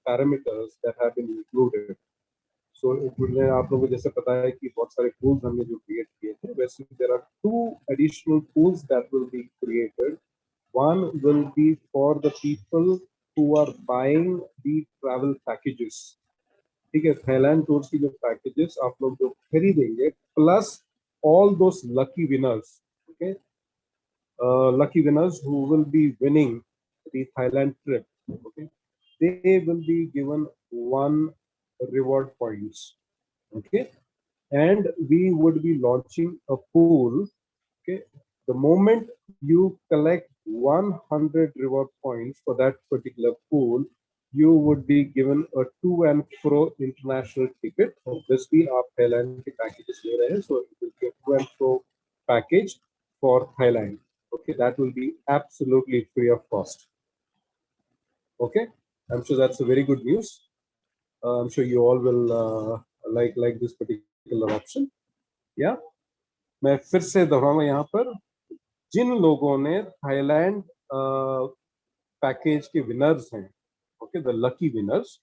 parameters that have been included. So इसमें आप लोगों को जैसे पता है कि बहुत सारे pools हमने जो create किए थे, वैसे there are two additional pools that will be created. One will be for the people who are buying the travel packages. ठीक है, Thailand tours की जो packages आप लोग जो खरीदेंगे, plus all those lucky winners. Okay. Lucky winners who will be winning the Thailand trip, okay, they will be given 1 reward points. Okay, and we would be launching a pool. Okay, the moment you collect 100 reward points for that particular pool, you would be given a to and fro international ticket. Obviously, आप Thailand के packages ले रहे हैं, so it will be a to and fro package for Thailand. Okay, that will be absolutely free of cost. Okay, I'm sure that's a very good news. I'm sure you all will like this particular option. Yeah, मैं फिर से दोहराऊंगा यहाँ पर, जिन लोगों ने Thailand package के winners हैं, ओके, द लकी विनर्स,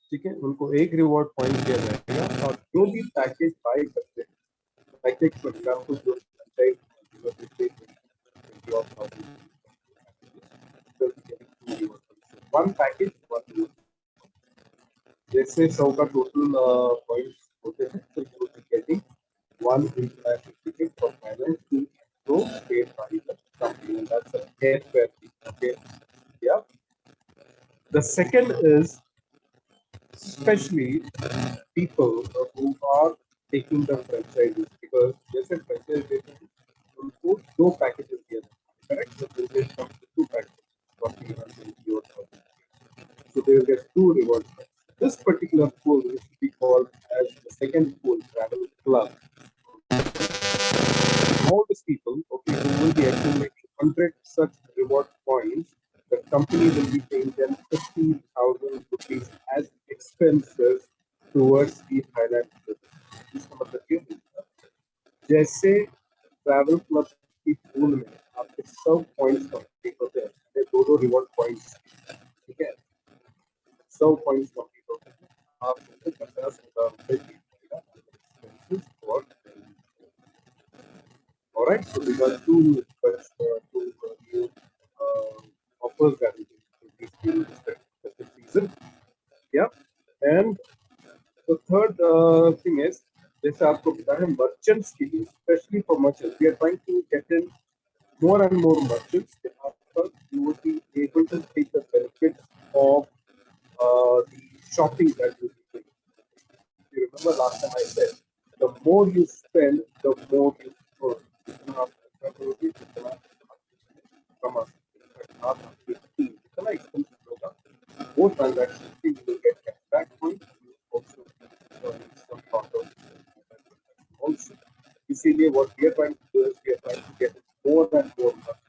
ठीक है, उनको एक रिवॉर्ड पॉइंट दिया जाएगा. और जो भी पैकेज बाय करते हैं, पैकेज फॉर एग्जांपल जो वन पैकेज जैसे 100 का टोटल पॉइंट्स होते हैं, तो you will be getting one international ticket for Thailand to paid by the company, and that's a fair thing. Okay, yeah. The second is especially people who are taking the franchises, because जैसे franchise देते हैं उनको 2 packages दिए जाते हैं, correct? So they will come to 2 packages. So they will get 2 rewards. This particular pool is to be called as the second pool, Travel Club. All these people, okay, who will be accumulating 100 such reward points, the company will be paying them 50,000 rupees as expenses towards the Thailand trip. इसका मतलब ये है, जैसे travel club की pool में आपके 100 points complete होते हैं, 2 रिवॉर्ड पॉइंट्स, ठीक है, 100 पॉइंट्स कंप्लीट होते हैं, आपको 50,000 रुपए दीजिएगा expenses for. All right, so these are two new offers that we can during this season. Yeah, and the third thing is, जैसे आपको पता है merchants के लिए, especially for merchants, we are trying to get in more and more merchants. You would be able to take the benefits of the shopping that you do. You remember last time I said more you spend, the more you earn. जितना आप खर्चा करोगे, जितना आप कमा सकते हैं। आप आपकी टीम जितना एक्सपेंसिव होगा, वो ट्रांजैक्शन की you will get cashback points, you also earn some sort of also. इसीलिए what we are trying to do is we are trying to get more and more money.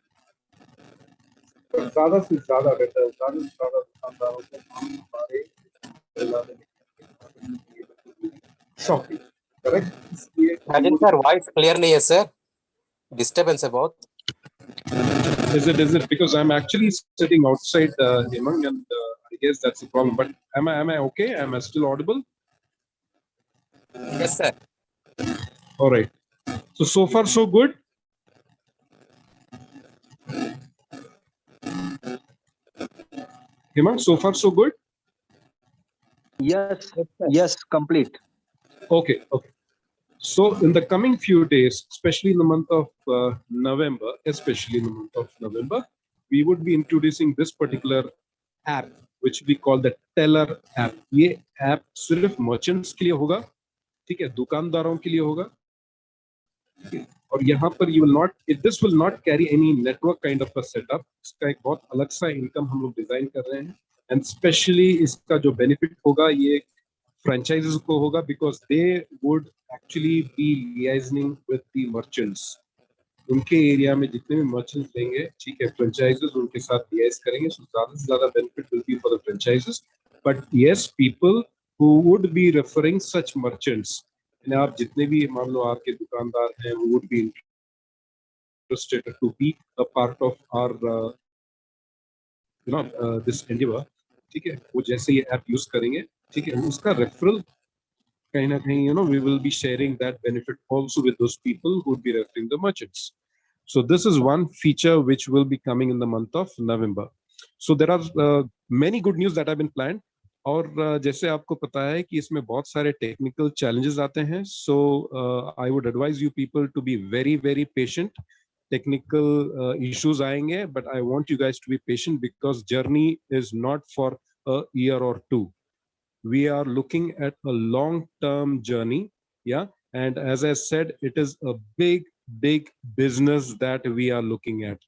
ज्यादा से ज्यादा return, ज्यादा से ज्यादा दुकानदारों को हम हमारे शॉपिंग, करेक्ट? इसलिए राजन सर वॉइस क्लियर नहीं है सर, डिस्टर्बेंस है बहुत। Is it because I'm actually sitting outside, Hemang, and I guess that's the problem. But am I okay? Am I still audible? Yes sir. All right. So far so good. Hemang, so far so good. Yes, complete. Okay. So in the coming few days, especially in the month of November, we would be introducing this particular app, which we call the Teller app. ये app सिर्फ merchants के लिए होगा, ठीक है, दुकानदारों के लिए होगा, और यहाँ पर this will not carry any network kind of a setup. इसका एक बहुत अलग सा income हम लोग डिजाइन कर रहे हैं, and especially इसका जो benefit होगा ये franchises को होगा, because they would actually be liaising with the merchants. उनके एरिया में जितने भी merchants लेंगे, ठीक है, franchises उनके साथ liaise करेंगे, so ज़्यादा से ज़्यादा benefit will be for the franchises. But yes, people who would be referring such merchants, आप जितने भी मान लो आपके दुकानदार हैं, who would be interested to be a part of our this endeavor, ठीक है, वो जैसे ये ऐप यूज करेंगे, ठीक है, उसका रेफरल कहीं ना कहीं we will be sharing that benefit also with those people who would be referring the merchants. So this is one feature which will be coming in the month of November. So there are many good news that have been planned. और जैसे आपको पता है कि इसमें बहुत सारे technical challenges आते हैं, so I would advise you people to be very very patient. Technical issues आएंगे, but I want you guys to be patient because journey is not for a year और two. We are looking at a long term journey, yeah, and as I said, it is a big business that we are looking at.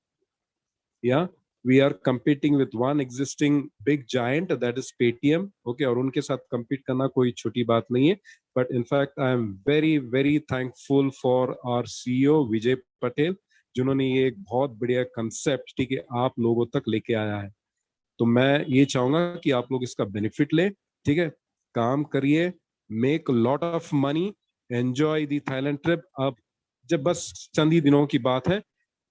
Yeah, we are competing with one existing big giant, that is Paytm. Okay, और उनके साथ compete करना कोई छोटी बात नहीं है, but in fact I am very very thankful for our CEO विजय पटेल, जिन्होंने ये एक बहुत बढ़िया concept, ठीक है, आप लोगों तक लेके आया है. तो मैं ये चाहूंगा कि आप लोग इसका बेनिफिट ले, ठीक है, काम करिए, make lot of money, enjoy the Thailand trip. अब जब बस चंद ही दिनों की बात है,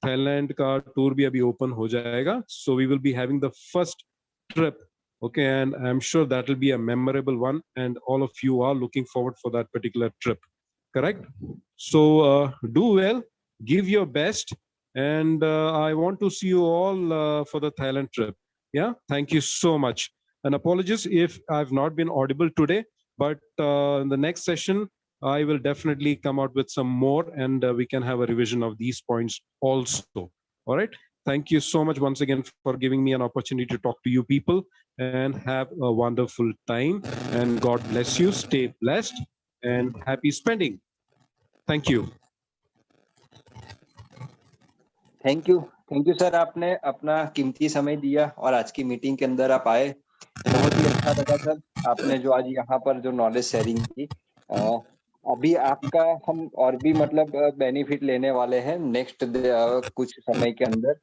थाईलैंड का टूर भी अभी ओपन हो जाएगा, so we will be having the first trip. Okay, and I'm sure that will be a memorable one, and all of you are looking forward for that particular trip, correct? So do well, give your best, and I want to see you all for the Thailand trip. Yeah, thank you so much. And apologies if I've not been audible today, but in the next session, I will definitely come out with some more, and we can have a revision of these points also. All right. Thank you so much once again for giving me an opportunity to talk to you people, and have a wonderful time. And God bless you. Stay blessed and happy spending. Thank you. Thank you sir, आपने अपना कीमती समय दिया और आज की meeting के अंदर आप आए, बहुत ही अच्छा लगा सर. आपने जो आज यहाँ पर जो नॉलेज शेयरिंग की, अभी आपका हम और भी मतलब बेनिफिट लेने वाले हैं नेक्स्ट कुछ समय के अंदर.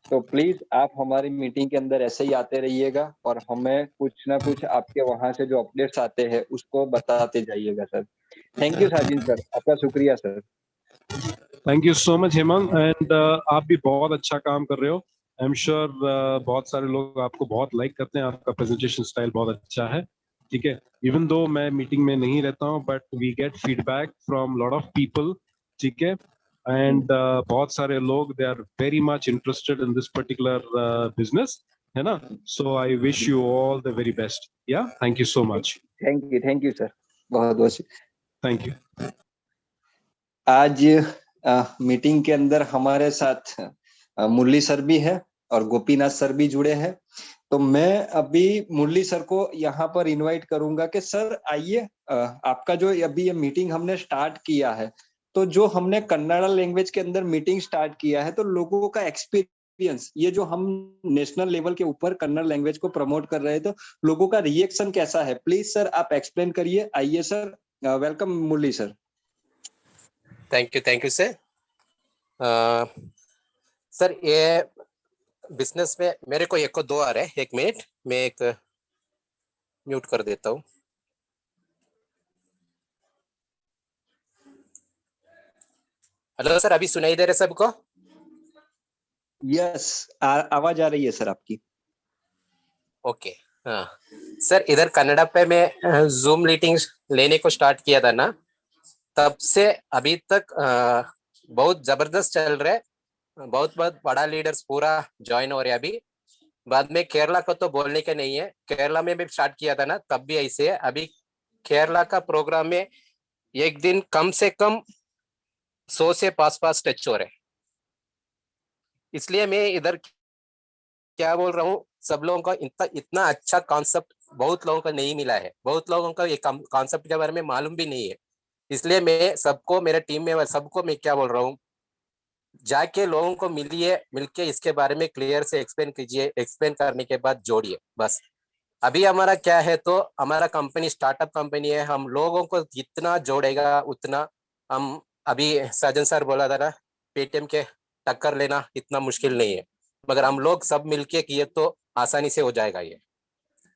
तो प्लीज आप हमारी मीटिंग के अंदर ऐसे ही आते रहिएगा और हमें कुछ ना कुछ आपके वहां से जो अपडेट्स आते हैं उसको बताते जाइएगा सर. थैंक यू साजिन सर, आपका शुक्रिया sir. Thank you so much Hemang, and आप भी बहुत अच्छा काम कर रहे हो. आई एम श्योर बहुत सारे लोग आपको बहुत लाइक करते हैं, आपका प्रेजेंटेशन स्टाइल बहुत अच्छा है, ठीक है. इवन दो मैं मीटिंग में नहीं रहता हूँ, but we get feedback from lot of people, ठीक है, एंड बहुत सारे लोग they are very much interested in this particular business, है ना. So I wish you all the very best. Yeah thank you so much. Thank you sir, बहुत बहुत thank you. आज मीटिंग के अंदर हमारे साथ मुरली सर भी है और गोपीनाथ सर भी जुड़े हैं. तो मैं अभी मुरली सर को यहाँ पर इनवाइट करूंगा कि सर आइए, आपका जो अभी ये मीटिंग हमने स्टार्ट किया है, तो जो हमने कन्नड़ा लैंग्वेज के अंदर मीटिंग स्टार्ट किया है, तो लोगों का एक्सपीरियंस, ये जो हम नेशनल लेवल के ऊपर कन्नड़ लैंग्वेज को प्रमोट कर रहे हैं, तो लोगों का रिएक्शन कैसा है, प्लीज सर आप एक्सप्लेन करिए। आइए sir, welcome Murali sir. Thank you sir. Sir ये बिजनेस में मेरे को एक को दो आ रहे हैं, 1 मिनट मैं एक म्यूट कर देता हूँ। हेलो सर, अभी सुनाई दे रहे सबको? यस, आवाज आ रही है सर आपकी। ओके। हाँ सर, इधर कन्नड़ा पे मैं जूम मीटिंग लेने को स्टार्ट किया था ना, तब से अभी तक बहुत जबरदस्त चल रहा है। बहुत बहुत बड़ा लीडर्स पूरा ज्वाइन हो रहे हैं अभी। बाद में केरला को तो बोलने के नहीं है, केरला में भी स्टार्ट किया था ना तब भी ऐसे है। अभी केरला का प्रोग्राम में एक दिन कम से कम 100 से पास टच हो रहे हैं। इसलिए मैं इधर क्या बोल रहा हूँ, सब लोगों का इतना अच्छा कॉन्सेप्ट बहुत लोगों को नहीं मिला है, बहुत लोगों को ये कॉन्सेप्ट के बारे में मालूम भी नहीं है। इसलिए मैं सबको, मेरे टीम में सबको मैं क्या बोल रहा हूँ, जाके लोगों को मिलके इसके बारे में क्लियर से एक्सप्लेन कीजिए। एक्सप्लेन करने के बाद जोड़िए बस। अभी हमारा क्या है, तो हमारा कंपनी स्टार्टअप कंपनी है, हम लोगों को जितना जोड़ेगा उतना हम, अभी साजन सर बोला था ना, पेटीएम के टक्कर लेना इतना मुश्किल नहीं है, मगर हम लोग सब मिलके किए तो आसानी से हो जाएगा ये।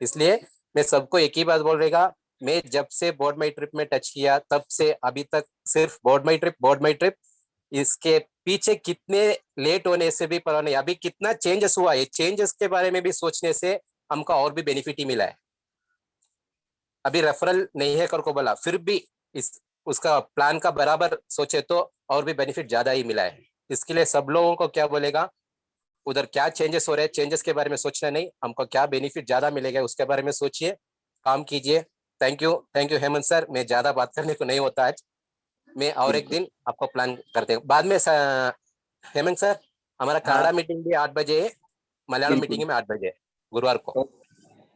इसलिए मैं सबको एक ही बात बोल रहेगा, मैं जब से बोर्ड माई ट्रिप में टच किया तब से अभी तक सिर्फ बोर्ड माई ट्रिप, इसके पीछे कितने लेट होने से भी परवाह नहीं, अभी कितना चेंजेस हुआ है, चेंजेस के बारे में भी सोचने से हमको और भी बेनिफिट ही मिला है। अभी रेफरल नहीं है कर को बोला, फिर भी इस उसका प्लान का बराबर सोचे तो और भी बेनिफिट ज्यादा ही मिला है। इसके लिए सब लोगों को क्या बोलेगा, उधर क्या चेंजेस हो रहे हैं, चेंजेस के बारे में सोचना नहीं, हमको क्या बेनिफिट ज्यादा मिलेगा उसके बारे में सोचिए, काम कीजिए। थैंक यू हेमंत सर, मैं ज्यादा बात करने को नहीं होता आज, मैं और एक दिन आपको प्लान करते हैं बाद में। हेमंत सर, हमारा कनाडा मीटिंग भी 8 बजे है, मलयालम मीटिंग में 8 बजे है, गुरुवार को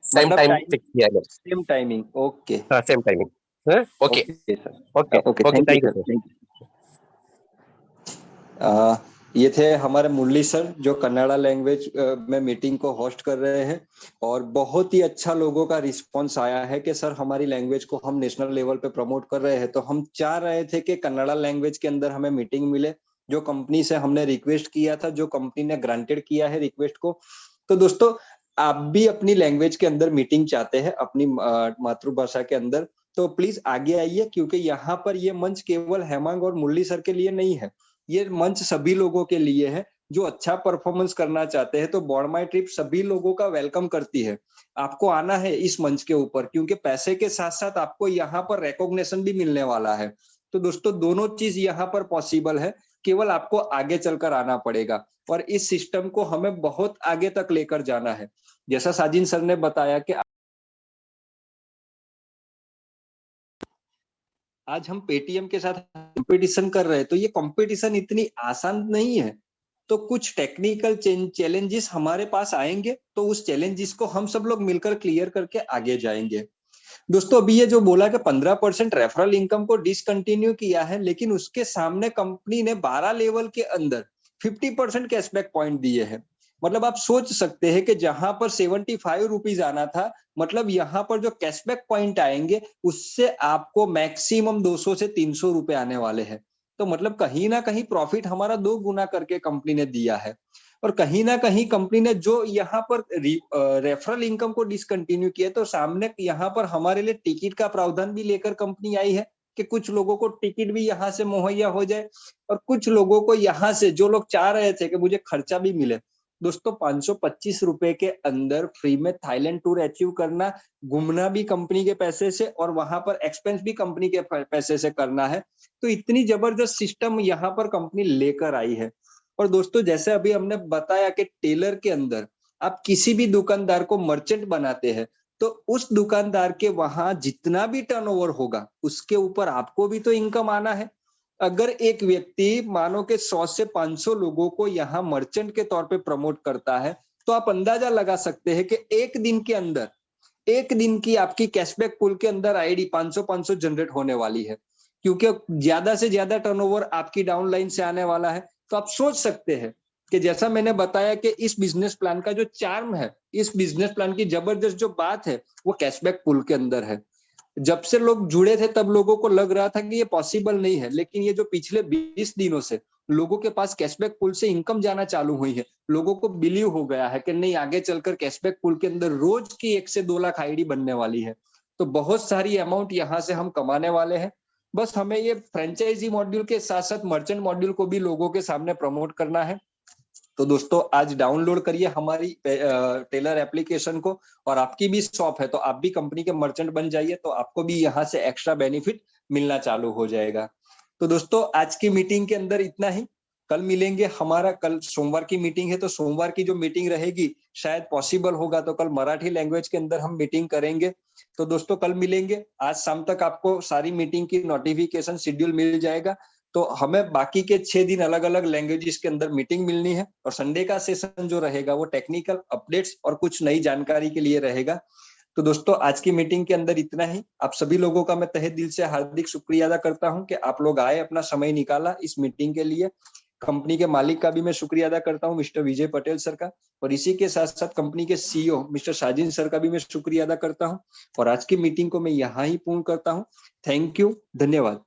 सेम मतलब टाइम फिक्स किया है। Same timing, okay. हाँ same timing. Okay sir, okay okay, okay, thank you thank you sir, sir. Thank you. ये थे हमारे मुरली सर जो कन्नड़ा लैंग्वेज में मीटिंग को होस्ट कर रहे हैं, और बहुत ही अच्छा लोगों का रिस्पांस आया है कि सर हमारी लैंग्वेज को हम नेशनल लेवल पे प्रमोट कर रहे हैं, तो हम चाह रहे थे कि कन्नड़ा लैंग्वेज के अंदर हमें मीटिंग मिले। जो कंपनी से हमने रिक्वेस्ट किया था, जो कंपनी ने ग्रांटेड किया है रिक्वेस्ट को। तो दोस्तों, आप भी अपनी लैंग्वेज के अंदर मीटिंग चाहते हैं, अपनी मातृभाषा के अंदर, तो प्लीज आगे आइए, क्योंकि यहाँ पर ये मंच केवल हेमांग और मुरली सर के लिए नहीं है, ये मंच सभी लोगों के लिए है जो अच्छा परफॉर्मेंस करना चाहते हैं। तो बोर्ड माई ट्रिप सभी लोगों का वेलकम करती है। आपको आना है इस मंच के ऊपर, क्योंकि पैसे के साथ साथ आपको यहाँ पर रिकॉग्निशन भी मिलने वाला है। तो दोस्तों, दोनों चीज यहाँ पर पॉसिबल है, केवल आपको आगे चलकर आना पड़ेगा, और इस सिस्टम को हमें बहुत आगे तक लेकर जाना है। जैसा साजिन सर ने बताया कि आज हम पेटीएम के साथ कंपटीशन कर रहे हैं, तो ये कंपटीशन इतनी आसान नहीं है। तो कुछ टेक्निकल चैलेंजेस हमारे पास आएंगे, तो उस चैलेंजेस को हम सब लोग मिलकर क्लियर करके आगे जाएंगे। दोस्तों, अभी ये जो बोला कि 15% रेफरल इनकम को डिसकंटिन्यू किया है, लेकिन उसके सामने कंपनी ने 12 लेवल के अंदर 50% कैशबैक पॉइंट दिए हैं। मतलब आप सोच सकते हैं कि जहां पर 75 रुपीज आना था, मतलब यहाँ पर जो कैशबैक पॉइंट आएंगे उससे आपको मैक्सिमम 200 से 300 रुपए आने वाले हैं। तो मतलब कहीं ना कहीं प्रॉफिट हमारा 2 गुना करके कंपनी ने दिया है। और कहीं ना कहीं कंपनी ने जो यहाँ पर रेफरल इनकम को डिसकंटिन्यू किया, तो सामने यहाँ पर हमारे लिए टिकट का प्रावधान भी लेकर कंपनी आई है कि कुछ लोगों को टिकट भी यहाँ से मुहैया हो जाए, और कुछ लोगों को यहाँ से, जो लोग चाह रहे थे कि मुझे खर्चा भी मिले, दोस्तों 525 रुपए के अंदर फ्री में थाईलैंड टूर अचीव करना, घूमना भी कंपनी के पैसे से, और वहां पर एक्सपेंस भी कंपनी के पैसे से करना है। तो इतनी जबरदस्त सिस्टम यहाँ पर कंपनी लेकर आई है। और दोस्तों, जैसे अभी हमने बताया कि टेलर के अंदर आप किसी भी दुकानदार को मर्चेंट बनाते हैं, तो उस दुकानदार के वहां जितना भी टर्नओवर होगा उसके ऊपर आपको भी तो इनकम आना है। अगर एक व्यक्ति मानो के 100 से 500 लोगों को यहाँ मर्चेंट के तौर पे प्रमोट करता है, तो आप अंदाजा लगा सकते हैं कि एक दिन की आपकी कैशबैक पूल के अंदर आईडी 500 जनरेट होने वाली है, क्योंकि ज्यादा से ज्यादा टर्नओवर आपकी डाउनलाइन से आने वाला है। तो आप सोच सकते हैं कि जैसा मैंने बताया कि इस बिजनेस प्लान का जो चार्म है, इस बिजनेस प्लान की जबरदस्त जो बात है, वो कैशबैक पूल के अंदर है। जब से लोग जुड़े थे तब लोगों को लग रहा था कि ये पॉसिबल नहीं है, लेकिन ये जो पिछले 20 दिनों से लोगों के पास कैशबैक पूल से इनकम जाना चालू हुई है, लोगों को बिलीव हो गया है कि नहीं, आगे चलकर कैशबैक पूल के अंदर रोज की 1 से 2 लाख आईडी बनने वाली है। तो बहुत सारी अमाउंट यहाँ से हम कमाने वाले हैं। बस हमें ये फ्रेंचाइजी मॉड्यूल के साथ साथ मर्चेंट मॉड्यूल को भी लोगों के सामने प्रमोट करना है। तो दोस्तों आज डाउनलोड करिए हमारी टेलर एप्लीकेशन को, और आपकी भी शॉप है तो आप भी कंपनी के मर्चेंट बन जाइए, तो आपको भी यहाँ से एक्स्ट्रा बेनिफिट मिलना चालू हो जाएगा। तो दोस्तों आज की मीटिंग के अंदर इतना ही। कल मिलेंगे, हमारा कल सोमवार की मीटिंग है, तो सोमवार की जो मीटिंग रहेगी शायद पॉसिबल होगा तो कल मराठी लैंग्वेज के अंदर हम मीटिंग करेंगे। तो दोस्तों कल मिलेंगे, आज शाम तक आपको सारी मीटिंग की नोटिफिकेशन शेड्यूल मिल जाएगा। तो हमें बाकी के 6 दिन अलग अलग लैंग्वेजेस के अंदर मीटिंग मिलनी है, और संडे का सेशन जो रहेगा वो टेक्निकल अपडेट्स और कुछ नई जानकारी के लिए रहेगा। तो दोस्तों आज की मीटिंग के अंदर इतना ही। आप सभी लोगों का मैं तहे दिल से हार्दिक शुक्रिया अदा करता हूं कि आप लोग आए, अपना समय निकाला इस मीटिंग के लिए। कंपनी के मालिक का भी मैं शुक्रिया अदा करता हूं, मिस्टर विजय पटेल सर का, और इसी के साथ साथ कंपनी के सीईओ मिस्टर साजिन सर का भी मैं शुक्रिया अदा करता हूं। और आज की मीटिंग को मैं यहाँ ही पूर्ण करता हूं। थैंक यू, धन्यवाद।